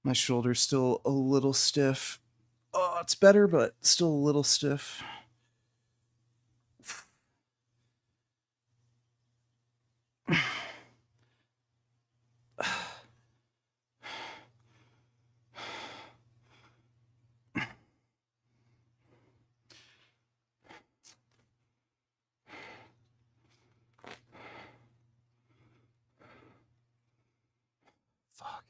My shoulder's still a little stiff. Oh, it's better, but still a little stiff. Fuck.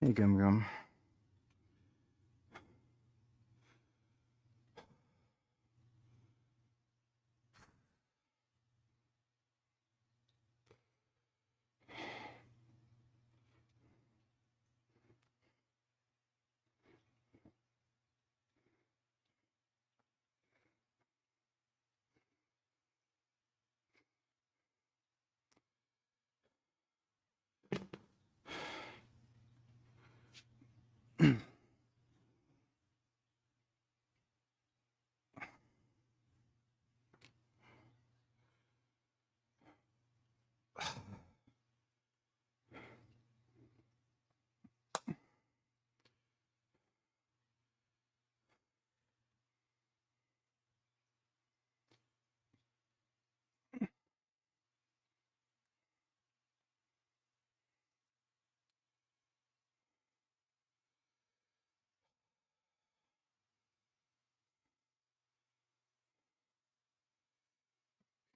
Hey, Gum Gum.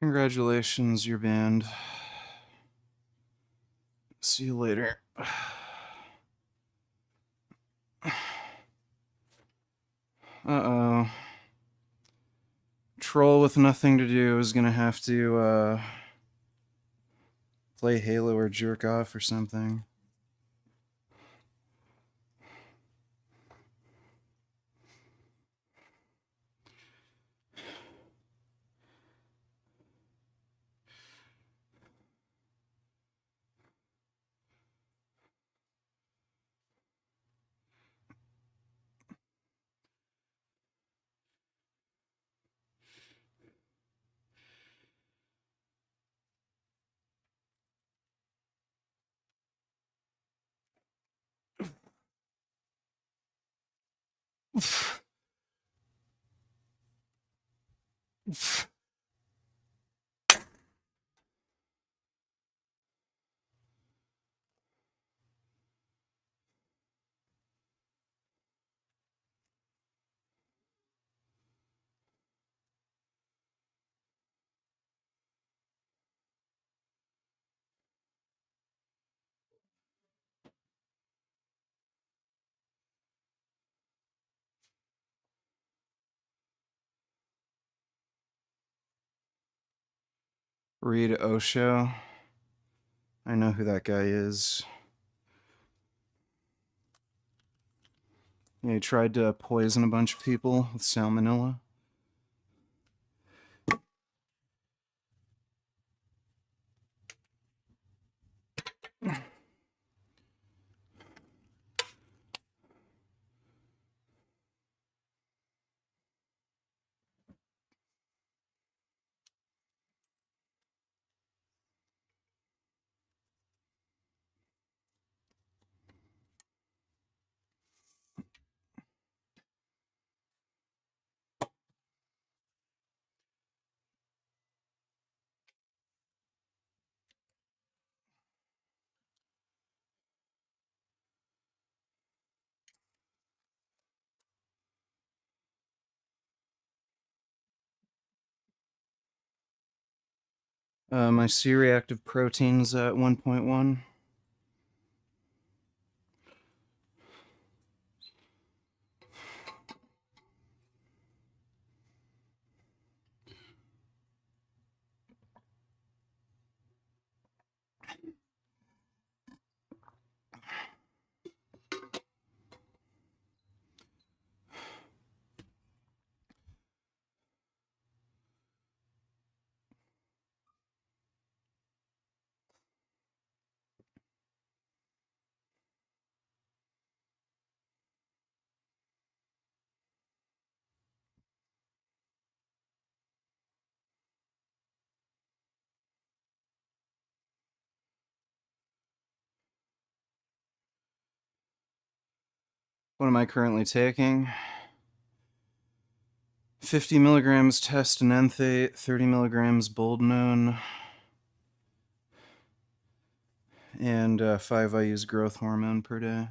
Congratulations, you're banned. See you later. Uh-oh. Troll with nothing to do is gonna have to, play Halo or jerk off or something. Read Osho. I know who that guy is. Yeah, he tried to poison a bunch of people with salmonella. My C-reactive protein's at 1.1. What am I currently taking? 50 milligrams testanenthate, 30 milligrams boldenone, and 5 IU's growth hormone per day.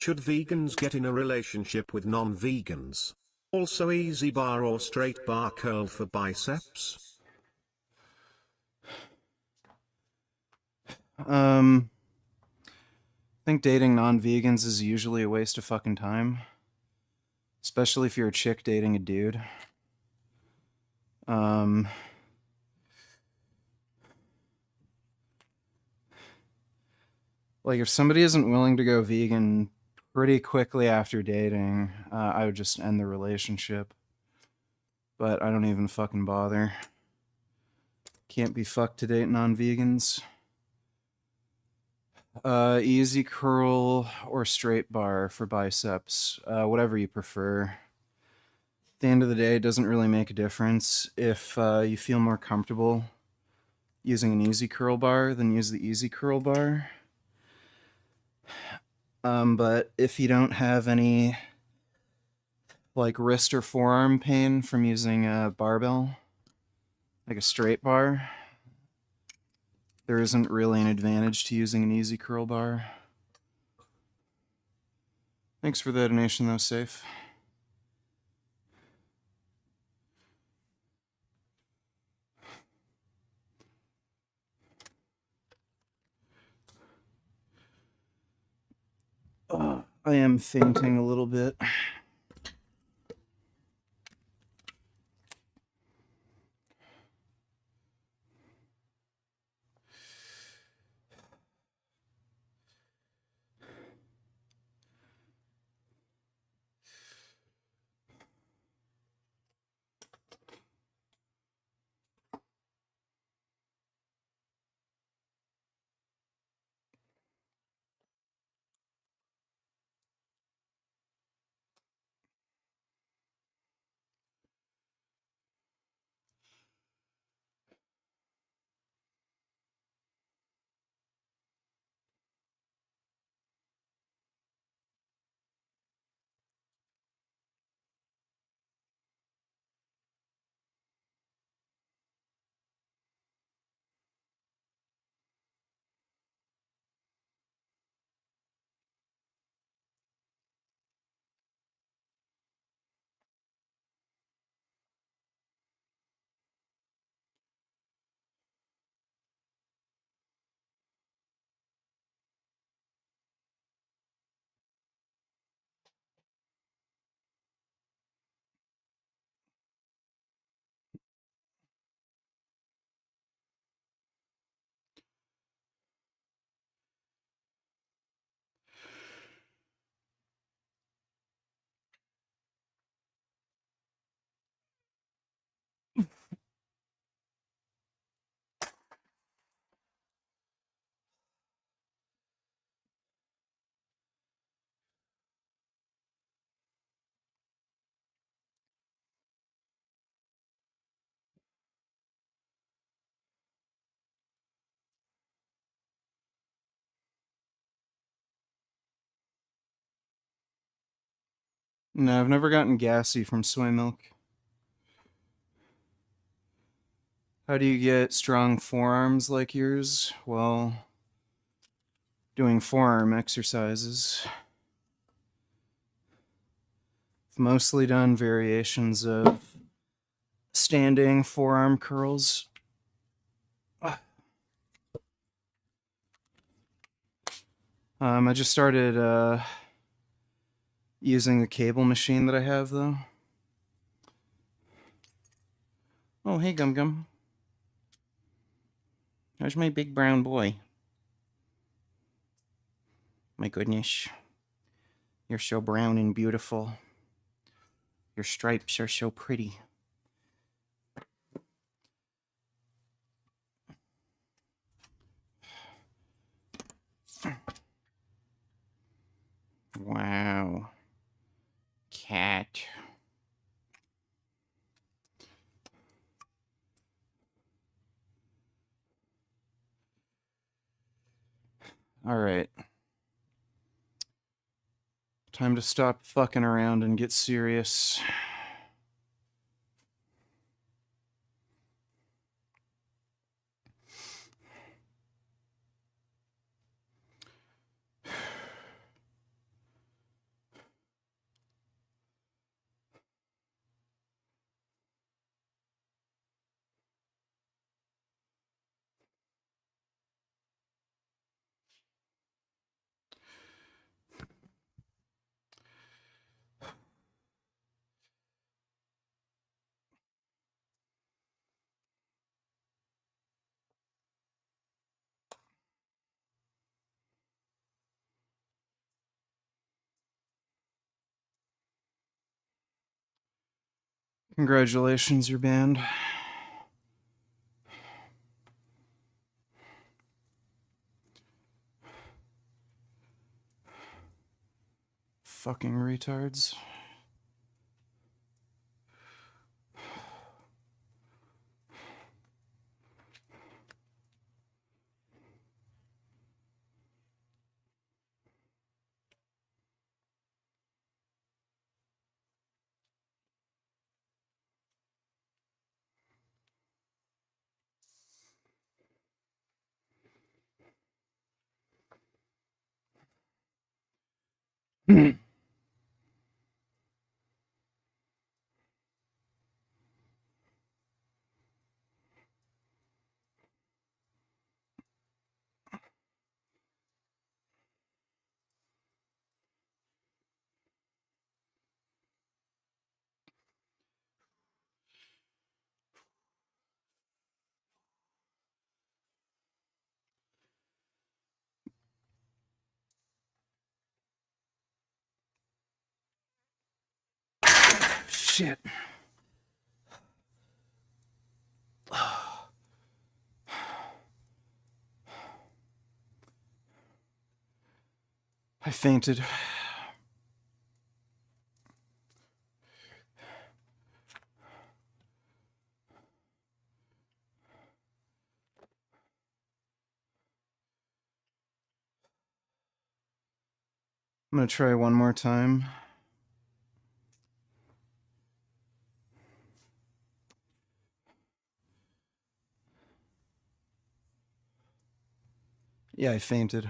Should vegans get in a relationship with non-vegans? Also easy bar or straight bar curl for biceps? I think dating non-vegans is usually a waste of fucking time. Especially if you're a chick dating a dude. Like, if somebody isn't willing to go vegan pretty quickly after dating, I would just end the relationship. But I don't even fucking bother. Can't be fucked to date non-vegans. Easy curl or straight bar for biceps. Whatever you prefer. At the end of the day, it doesn't really make a difference. If you feel more comfortable using an easy curl bar, then use the easy curl bar. But if you don't have any like wrist or forearm pain from using a barbell, like a straight bar, there isn't really an advantage to using an easy curl bar. Thanks for the donation, though, Safe. I am fainting a little bit. No, I've never gotten gassy from soy milk. How do you get strong forearms like yours? Well, doing forearm exercises. I've mostly done variations of standing forearm curls. I just started using the cable machine that I have, though. Oh, hey, Gum Gum. There's my big brown boy. My goodness. You're so brown and beautiful. Your stripes are so pretty. Wow. Cat. All right. Time to stop fucking around and get serious. Congratulations, your band. Fucking retards. I'm Shit. I fainted. I'm gonna try one more time. Yeah, I fainted.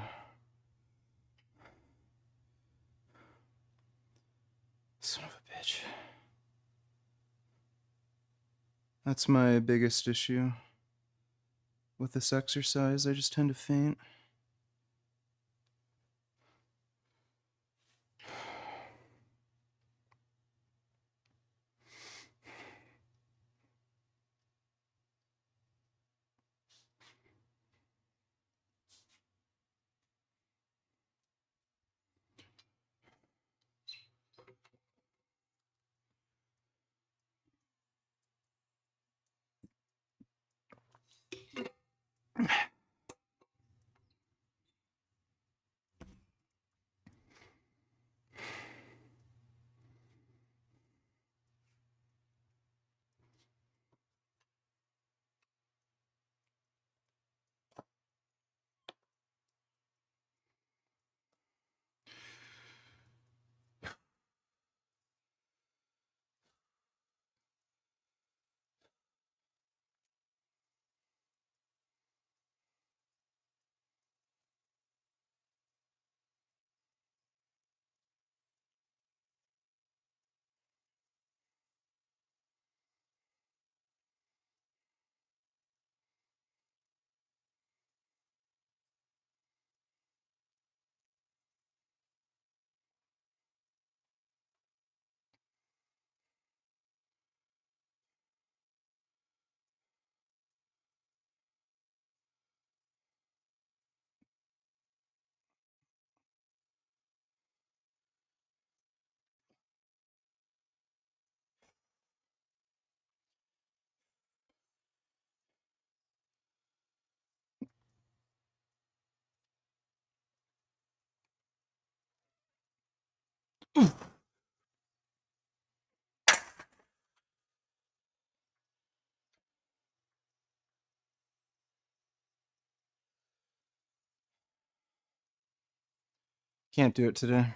Son of a bitch. That's my biggest issue with this exercise. I just tend to faint. Can't do it today.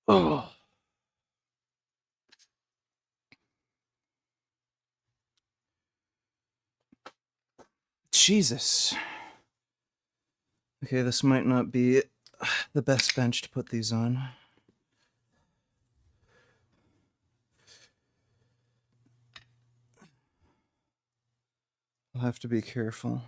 Oh, Jesus. Okay, this might not be the best bench to put these on. I'll have to be careful.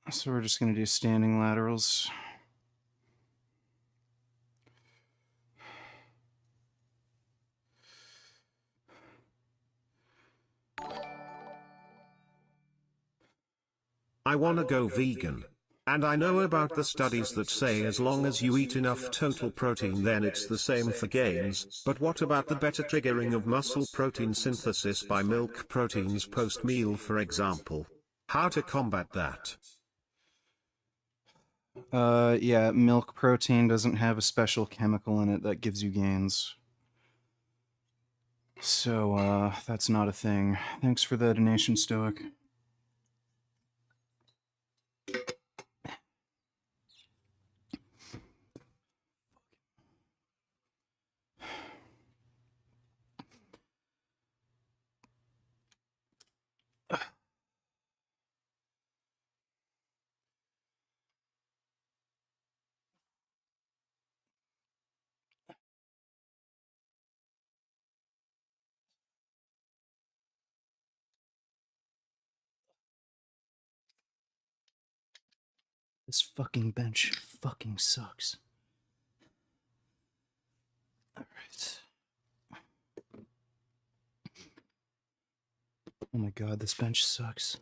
So we're just going to do standing laterals. I wanna go vegan. And I know about the studies that say as long as you eat enough total protein then it's the same for gains, but what about the better triggering of muscle protein synthesis by milk proteins post-meal for example? How to combat that? Yeah, milk protein doesn't have a special chemical in it that gives you gains. So, that's not a thing. Thanks for the donation, Stoic. This fucking bench fucking sucks. Alright. Oh my god, this bench sucks.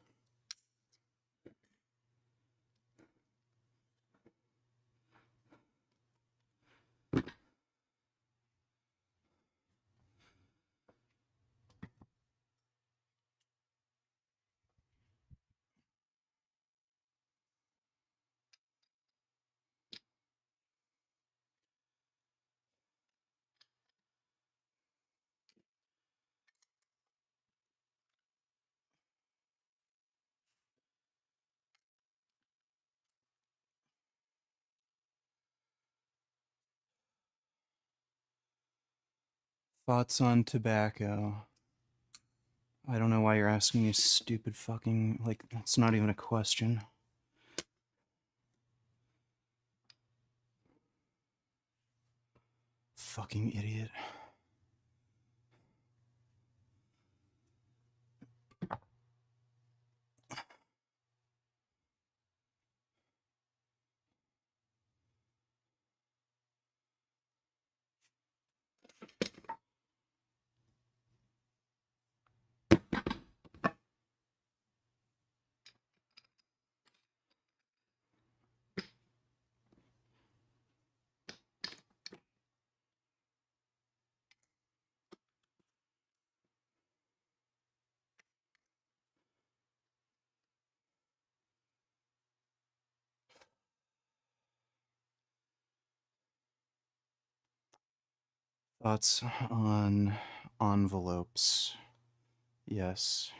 Thoughts on tobacco. I don't know why you're asking me stupid fucking, like, it's not even a question. Fucking idiot. Thoughts on envelopes? Yes.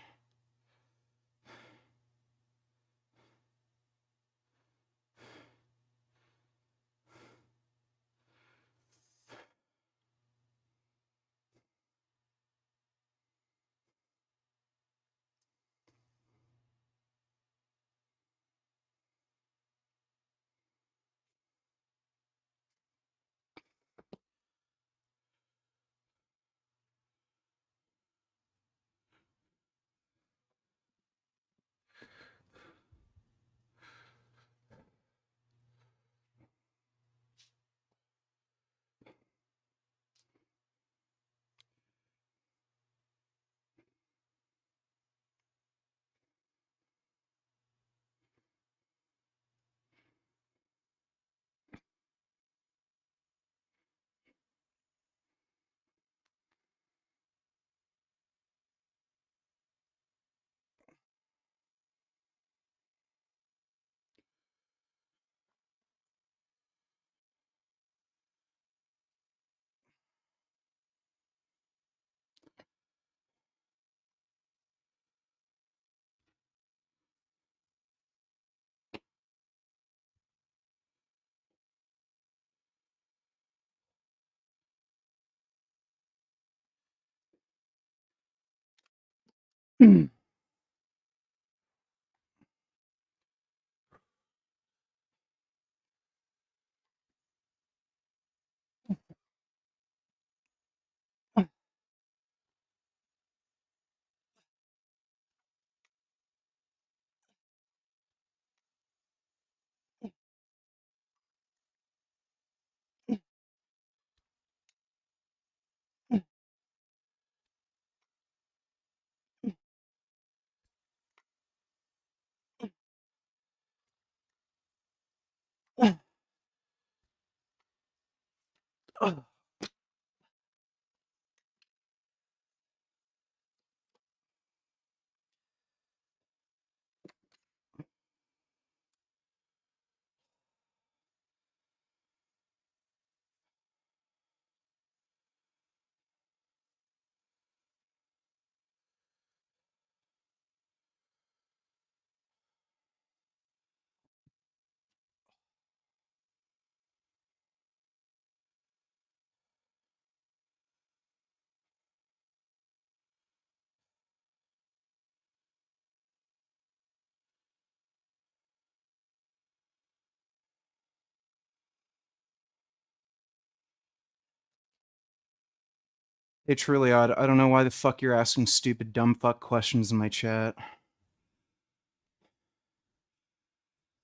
Hey, truly odd. I don't know why the fuck you're asking stupid dumb fuck questions in my chat.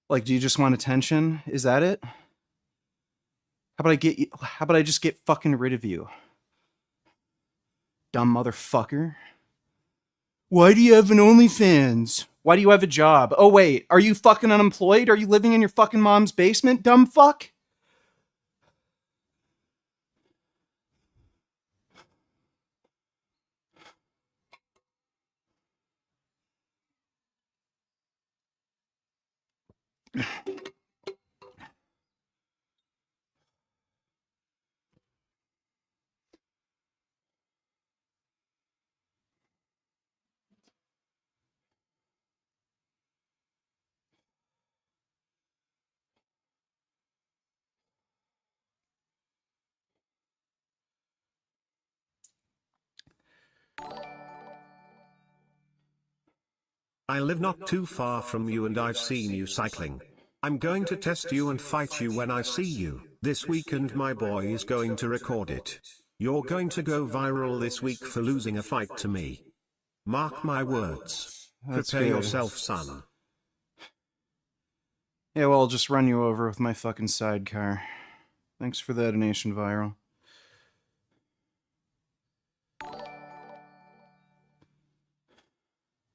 Like, do you just want attention? Is that it? How about I just get fucking rid of you? Dumb motherfucker. Why do you have an OnlyFans? Why do you have a job? Oh wait, are you fucking unemployed? Are you living in your fucking mom's basement, dumb fuck? I live not too far from you and I've seen you cycling. I'm going to test you and fight you when I see you this week, and my boy is going to record it. You're going to go viral this week for losing a fight to me. Mark my words. That's Prepare good. yourself, son. Yeah, well, I'll just run you over with my fucking sidecar. Thanks for the donation, Viral.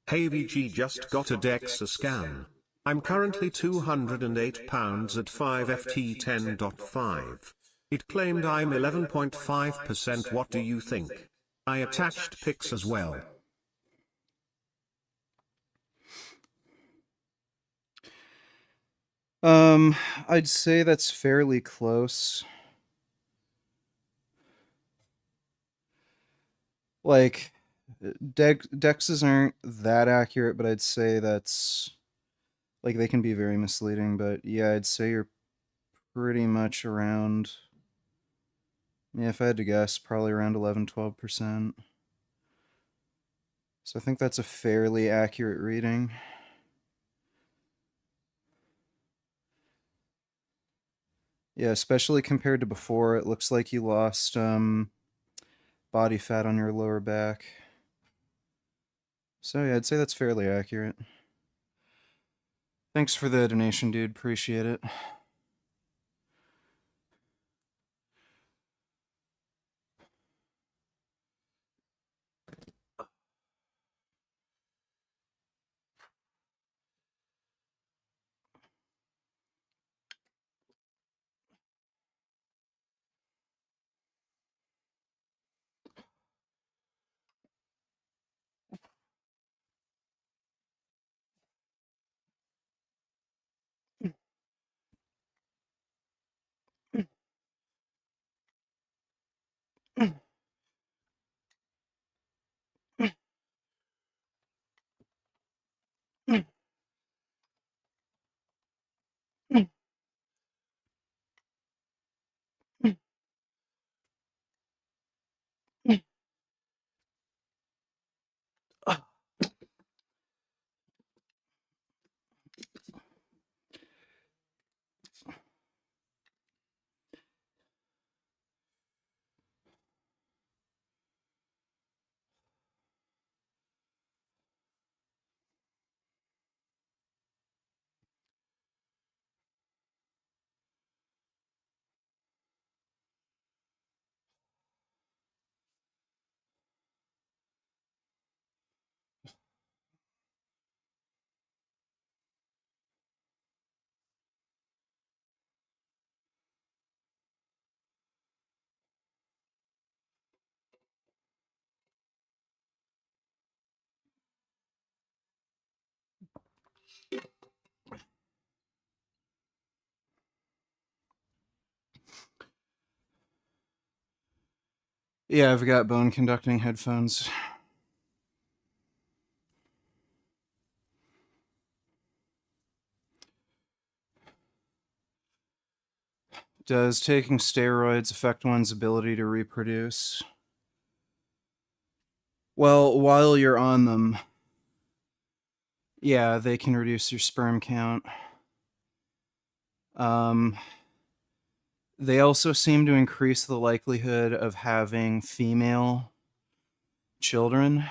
Hey VG, just got a DEXA scan. I'm currently 208 pounds at 5FT 10.5. It claimed I'm 11.5%. What do you think? I attached pics as well. I'd say that's fairly close. Like, dexes aren't that accurate, but I'd say that's, like, they can be very misleading, but yeah, I'd say you're pretty much around, yeah, if I had to guess, probably around 11-12%. So I think that's a fairly accurate reading. Yeah, especially compared to before, it looks like you lost body fat on your lower back. So yeah, I'd say that's fairly accurate. Thanks for the donation, dude. Appreciate it. Yeah, I've got bone conducting headphones. Does taking steroids affect one's ability to reproduce? Well, while you're on them, yeah, they can reduce your sperm count. They also seem to increase the likelihood of having female children.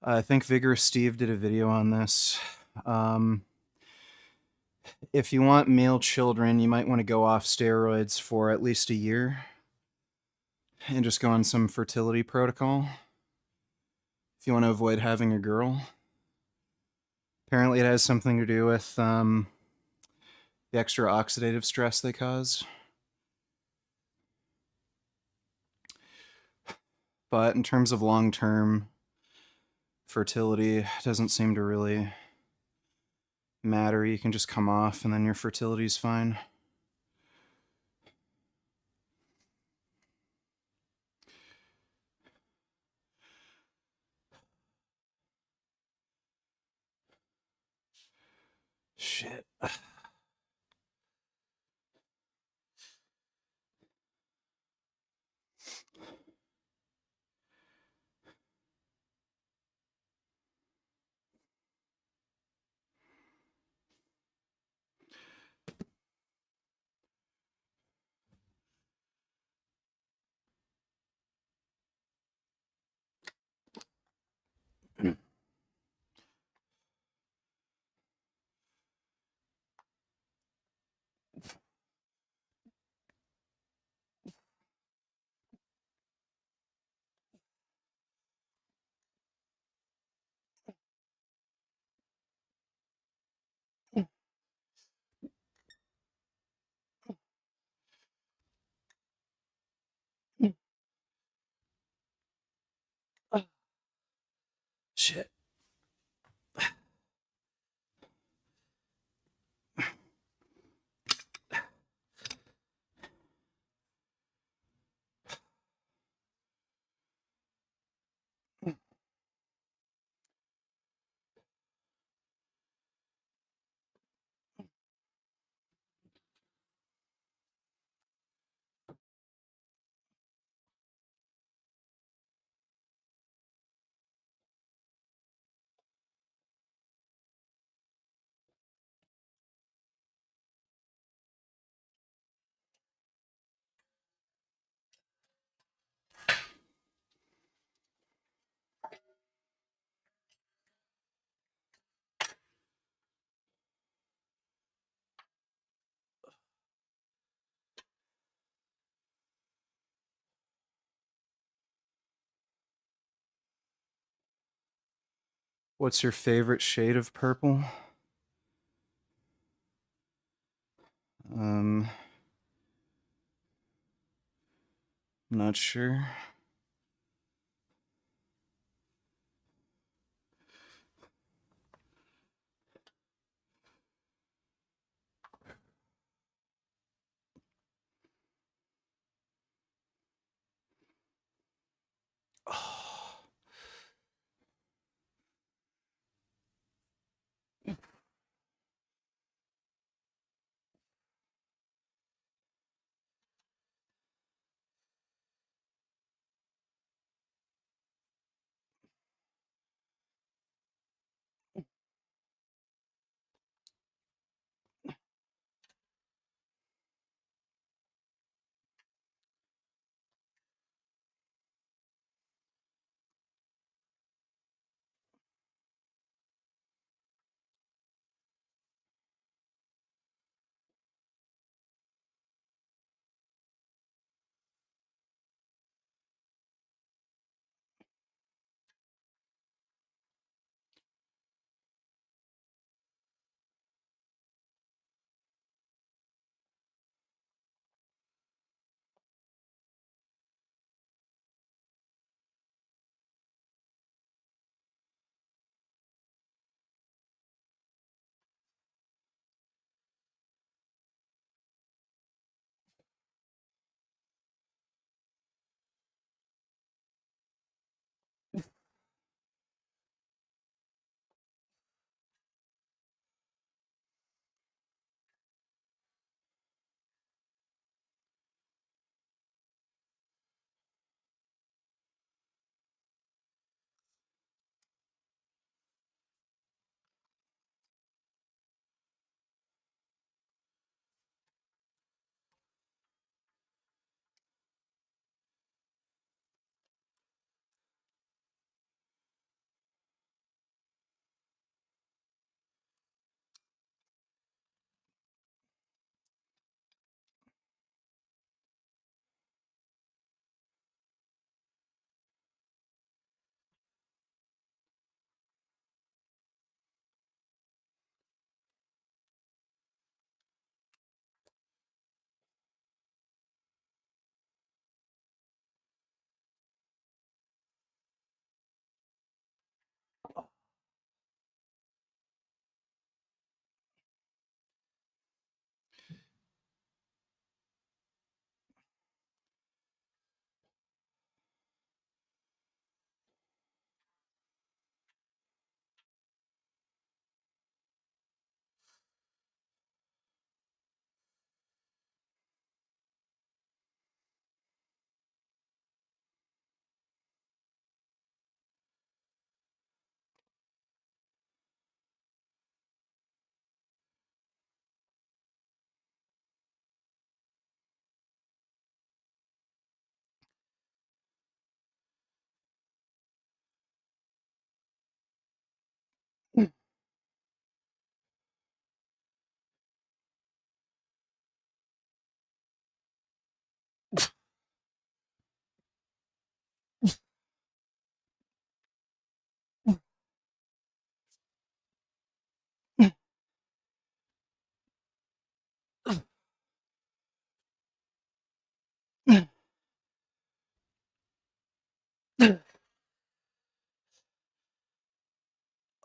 I think Vigorous Steve did a video on this. If you want male children, you might want to go off steroids for at least a year and just go on some fertility protocol if you want to avoid having a girl. Apparently, it has something to do with the extra oxidative stress they cause. But in terms of long-term fertility, it doesn't seem to really matter. You can just come off and then your fertility's fine. Shit. Shit. What's your favorite shade of purple? Not sure.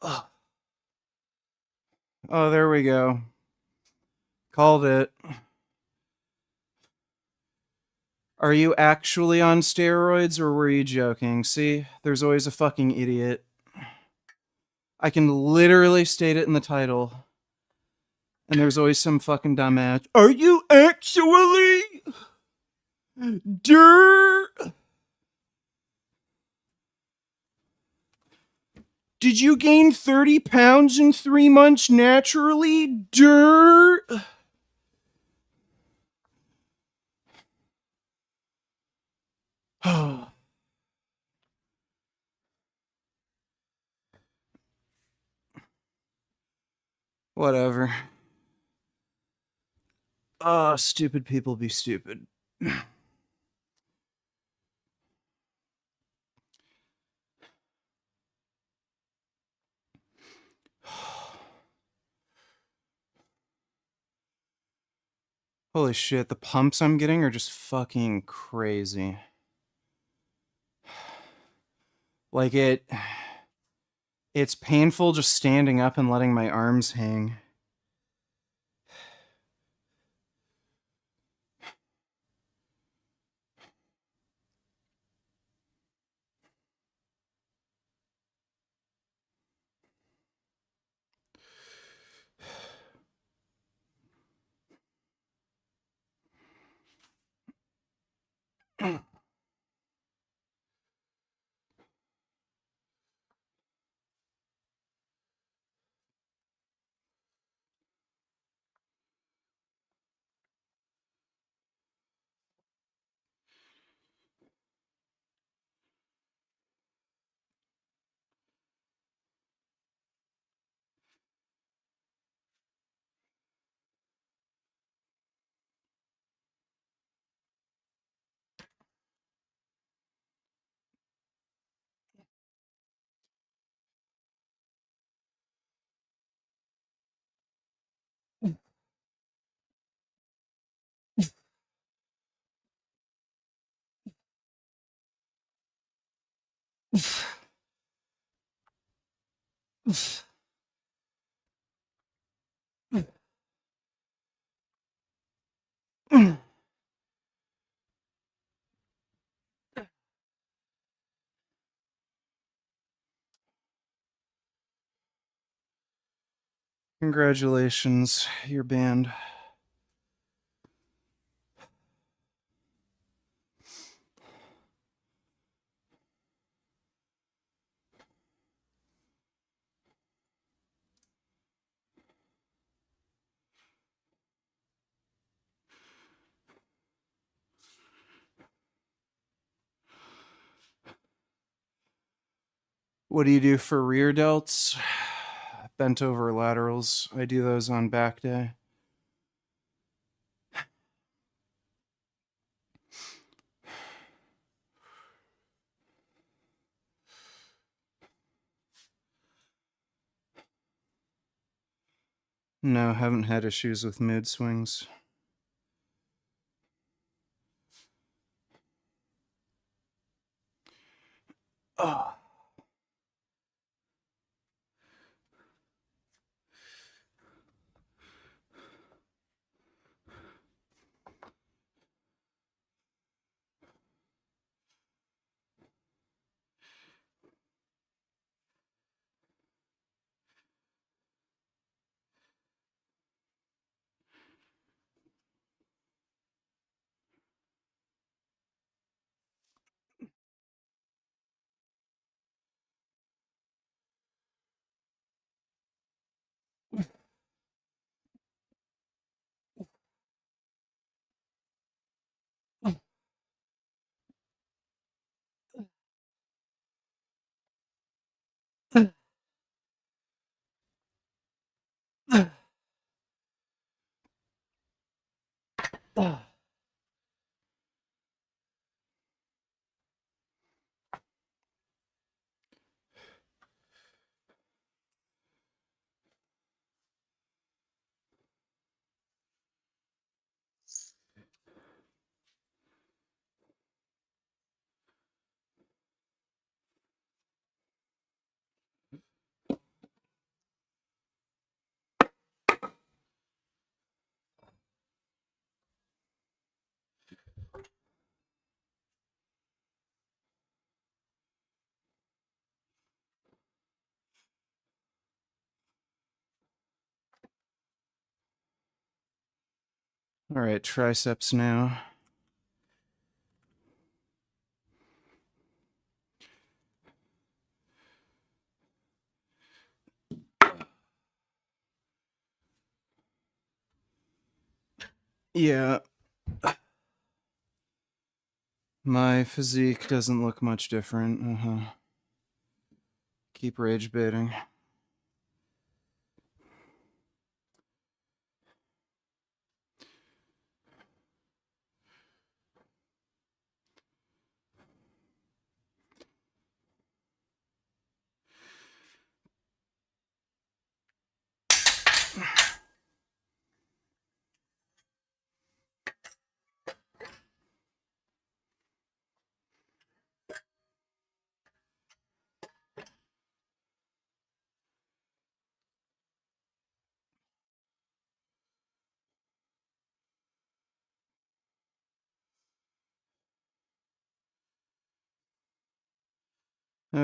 Ugh. Oh, there we go. Called it. Are you actually on steroids or were you joking? See, there's always a fucking idiot. I can literally state it in the title. And there's always some fucking dumbass. Are you actually? Dirt? Did you gain 30 pounds in 3 months naturally? Dirt? Whatever. Stupid people be stupid. Holy shit, the pumps I'm getting are just fucking crazy. Like it's painful just standing up and letting my arms hang. Congratulations, you're banned. What do you do for rear delts? Bent over laterals. I do those on back day. No, haven't had issues with mood swings. Oh. All right, triceps now. Yeah, my physique doesn't look much different. Keep rage baiting.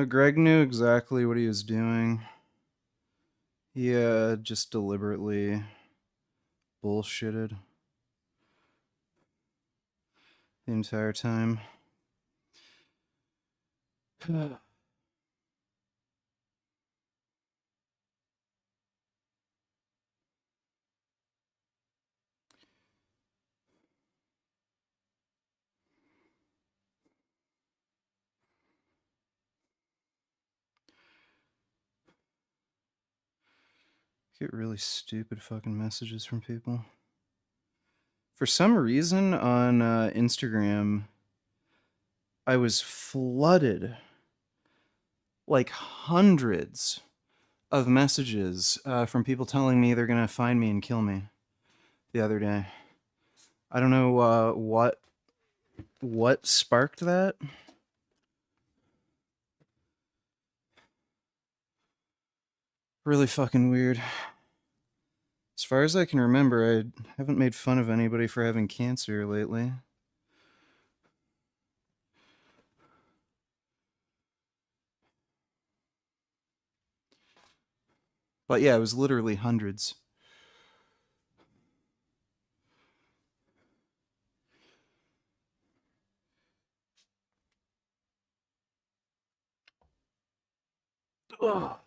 Greg knew exactly what he was doing. He just deliberately bullshitted the entire time. Get really stupid fucking messages from people. For some reason on Instagram, I was flooded, like hundreds of messages from people telling me they're gonna find me and kill me the other day. I don't know what sparked that. Really fucking weird. As far as I can remember, I haven't made fun of anybody for having cancer lately. But yeah, it was literally hundreds. Ugh.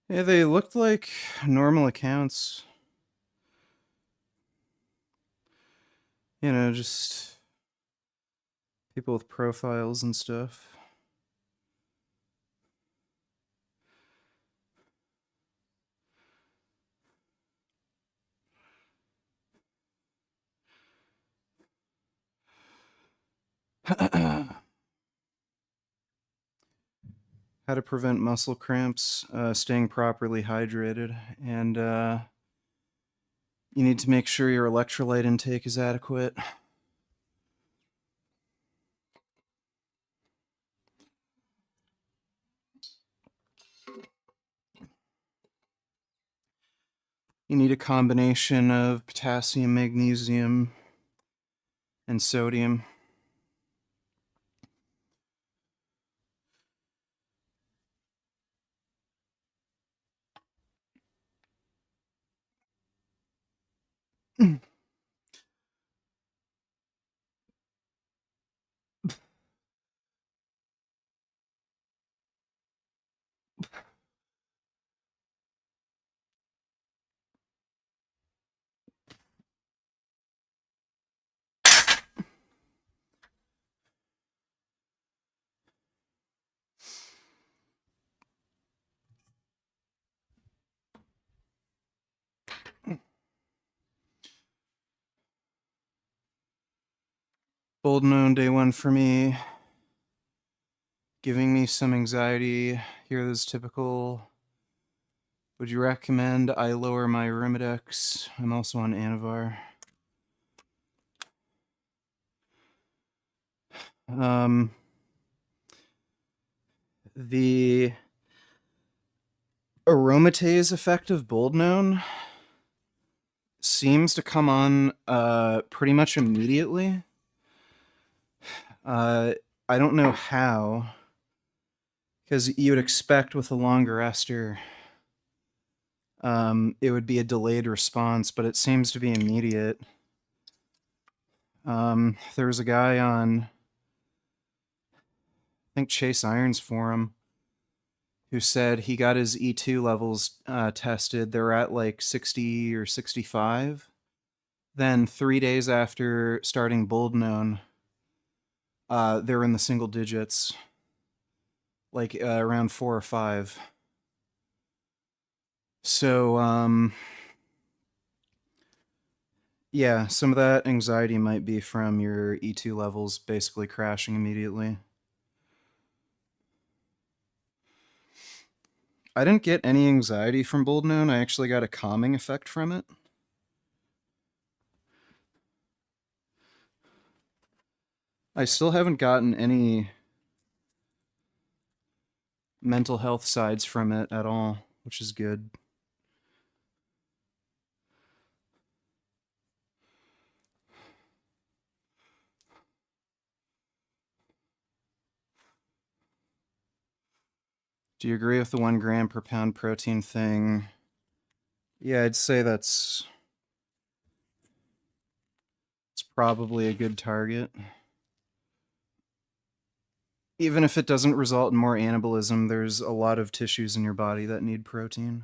Yeah, they looked like normal accounts. You know, just people with profiles and stuff. How to prevent muscle cramps, staying properly hydrated, and you need to make sure your electrolyte intake is adequate. You need a combination of potassium, magnesium, and sodium. Boldenone day one for me. Giving me some anxiety. Here is typical. Would you recommend I lower my Arimidex? I'm also on Anavar. The aromatase effect of Boldenone seems to come on pretty much immediately. I don't know how, because you would expect with a longer ester it would be a delayed response, but it seems to be immediate. There was a guy on, I think, Chase Irons forum who said he got his E2 levels tested. They're at like 60 or 65. Then 3 days after starting Boldenone, they're in the single digits, like around 4 or 5. So, yeah, some of that anxiety might be from your E2 levels basically crashing immediately. I didn't get any anxiety from Boldenone. I actually got a calming effect from it. I still haven't gotten any mental health sides from it at all, which is good. Do you agree with the 1 gram per pound protein thing? Yeah, I'd say it's probably a good target. Even if it doesn't result in more anabolism, there's a lot of tissues in your body that need protein.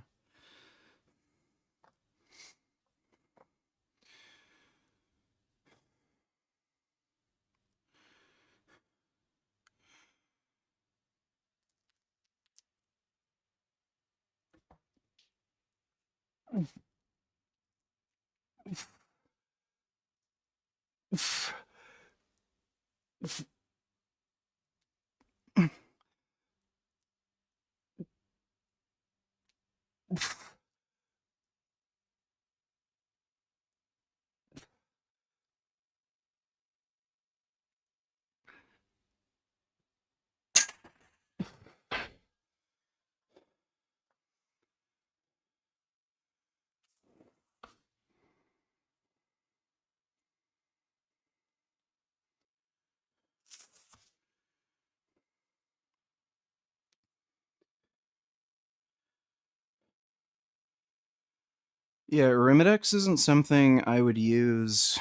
Yeah, Arimidex isn't something I would use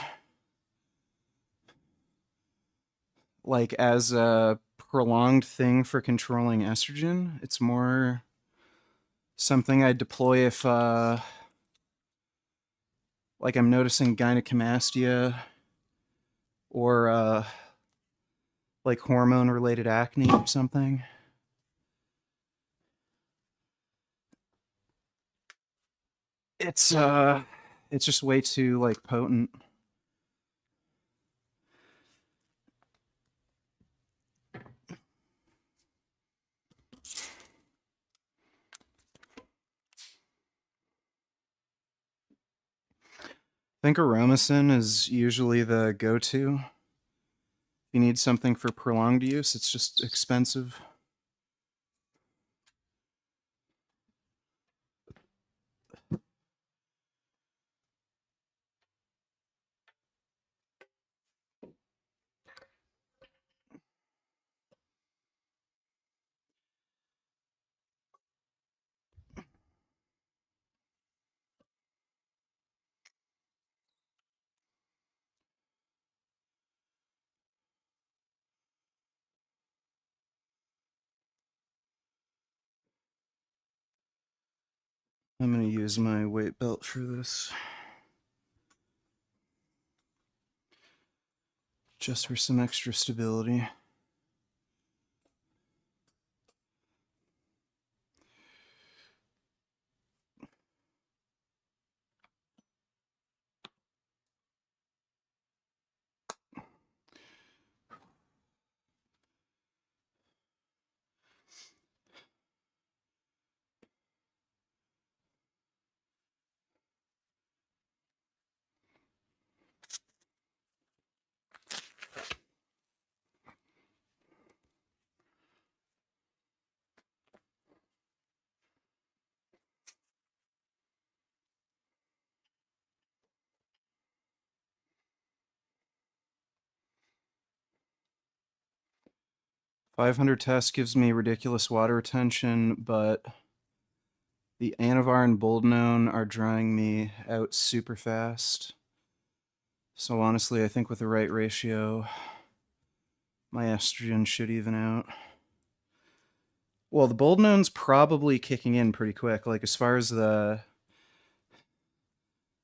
like as a prolonged thing for controlling estrogen. It's more something I'd deploy if like I'm noticing gynecomastia or like hormone related acne or something. It's just way too like potent. I think Aromacin is usually the go-to. If you need something for prolonged use, it's just expensive. I'm going to use my weight belt for this. Just for some extra stability. 500 tests gives me ridiculous water retention, but the Anavar and Boldenone are drying me out super fast. So honestly, I think with the right ratio, my estrogen should even out. Well, the Boldenone's probably kicking in pretty quick. Like, as far as the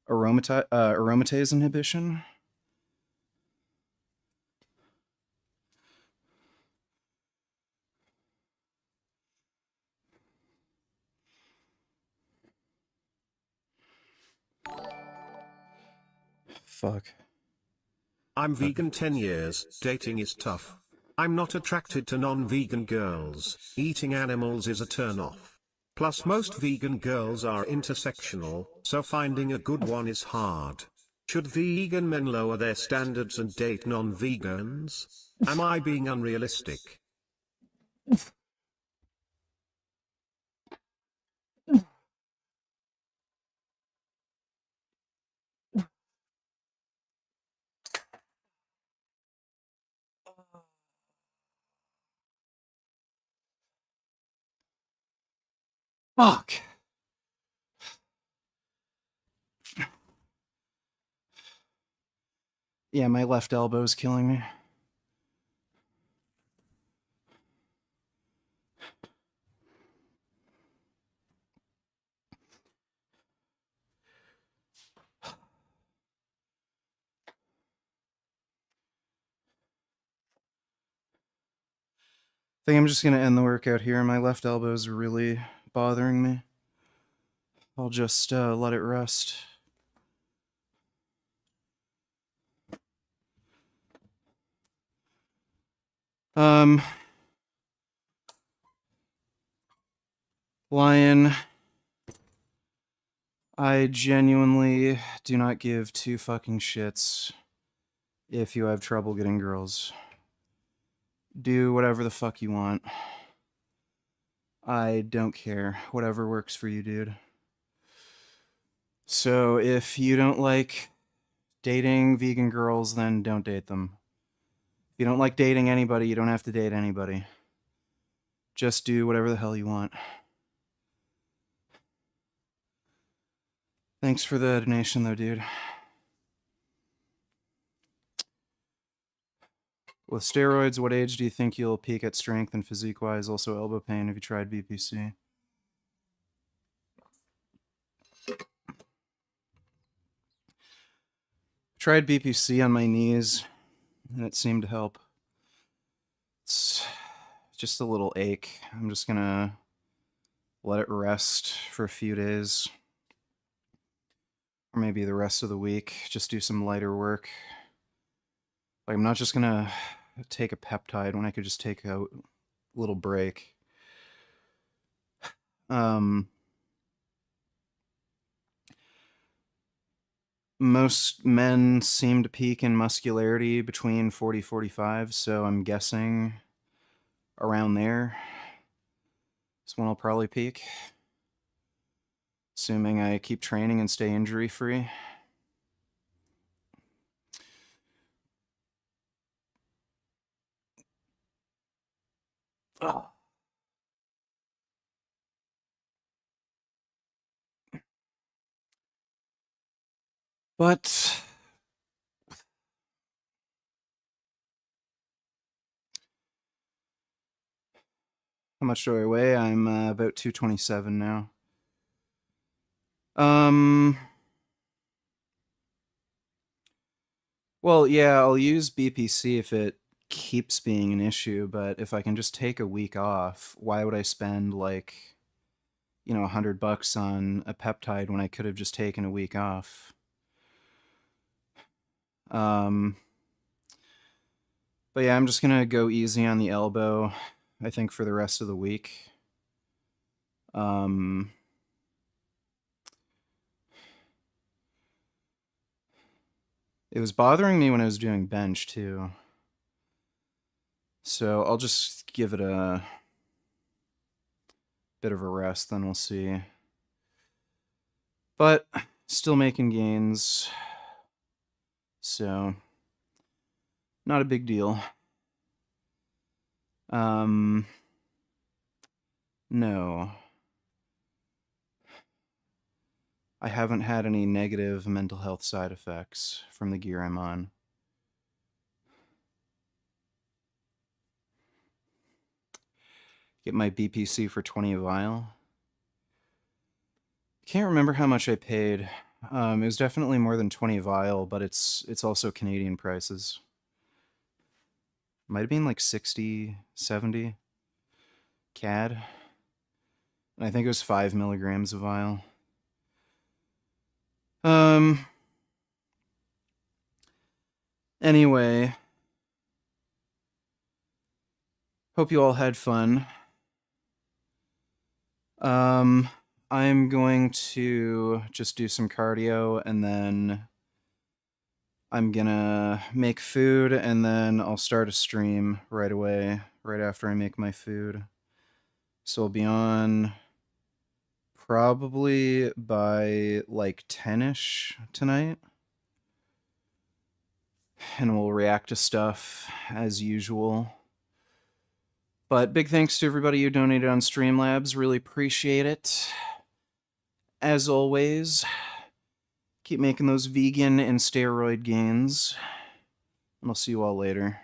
aromatase inhibition. Fuck. I'm vegan 10 years, dating is tough. I'm not attracted to non-vegan girls, eating animals is a turn-off. Plus most vegan girls are intersectional, so finding a good one is hard. Should vegan men lower their standards and date non-vegans? Am I being unrealistic? Fuck. Yeah, my left elbow's killing me. I think I'm just gonna end the workout here. My left elbow's really bothering me. I'll just let it rest. Lion, I genuinely do not give two fucking shits if you have trouble getting girls. Do whatever the fuck you want. I don't care. Whatever works for you, dude. So if you don't like dating vegan girls, then don't date them. If you don't like dating anybody, you don't have to date anybody. Just do whatever the hell you want. Thanks for the donation, though, dude. With steroids, what age do you think you'll peak at strength and physique-wise? Also elbow pain. Have you tried BPC? Tried BPC on my knees, and it seemed to help. It's just a little ache. I'm just gonna let it rest for a few days. Or maybe the rest of the week. Just do some lighter work. Like, I'm not just gonna take a peptide when I could just take a little break. Most men seem to peak in muscularity between 40-45, so I'm guessing around there is when I'll probably peak. Assuming I keep training and stay injury-free. Oh. But how much do I weigh? I'm about 227 now. Well, yeah, I'll use BPC if it keeps being an issue, but if I can just take a week off, why would I spend like, $100 on a peptide when I could have just taken a week off? But yeah, I'm just gonna go easy on the elbow, I think, for the rest of the week. It was bothering me when I was doing bench too. So I'll just give it a bit of a rest, then we'll see. But still making gains. So not a big deal. No. I haven't had any negative mental health side effects from the gear I'm on. Get my BPC for 20 a vial. Can't remember how much I paid. It was definitely more than 20 a vial, but it's also Canadian prices. Might have been like 60, 70 CAD. And I think it was 5 milligrams a vial. Anyway, hope you all had fun. I'm going to just do some cardio, and then I'm gonna make food, and then I'll start a stream right away, right after I make my food. So I'll be on probably by like 10-ish tonight. And we'll react to stuff as usual. But big thanks to everybody who donated on Streamlabs. Really appreciate it. As always, keep making those vegan and steroid gains. And I'll see you all later.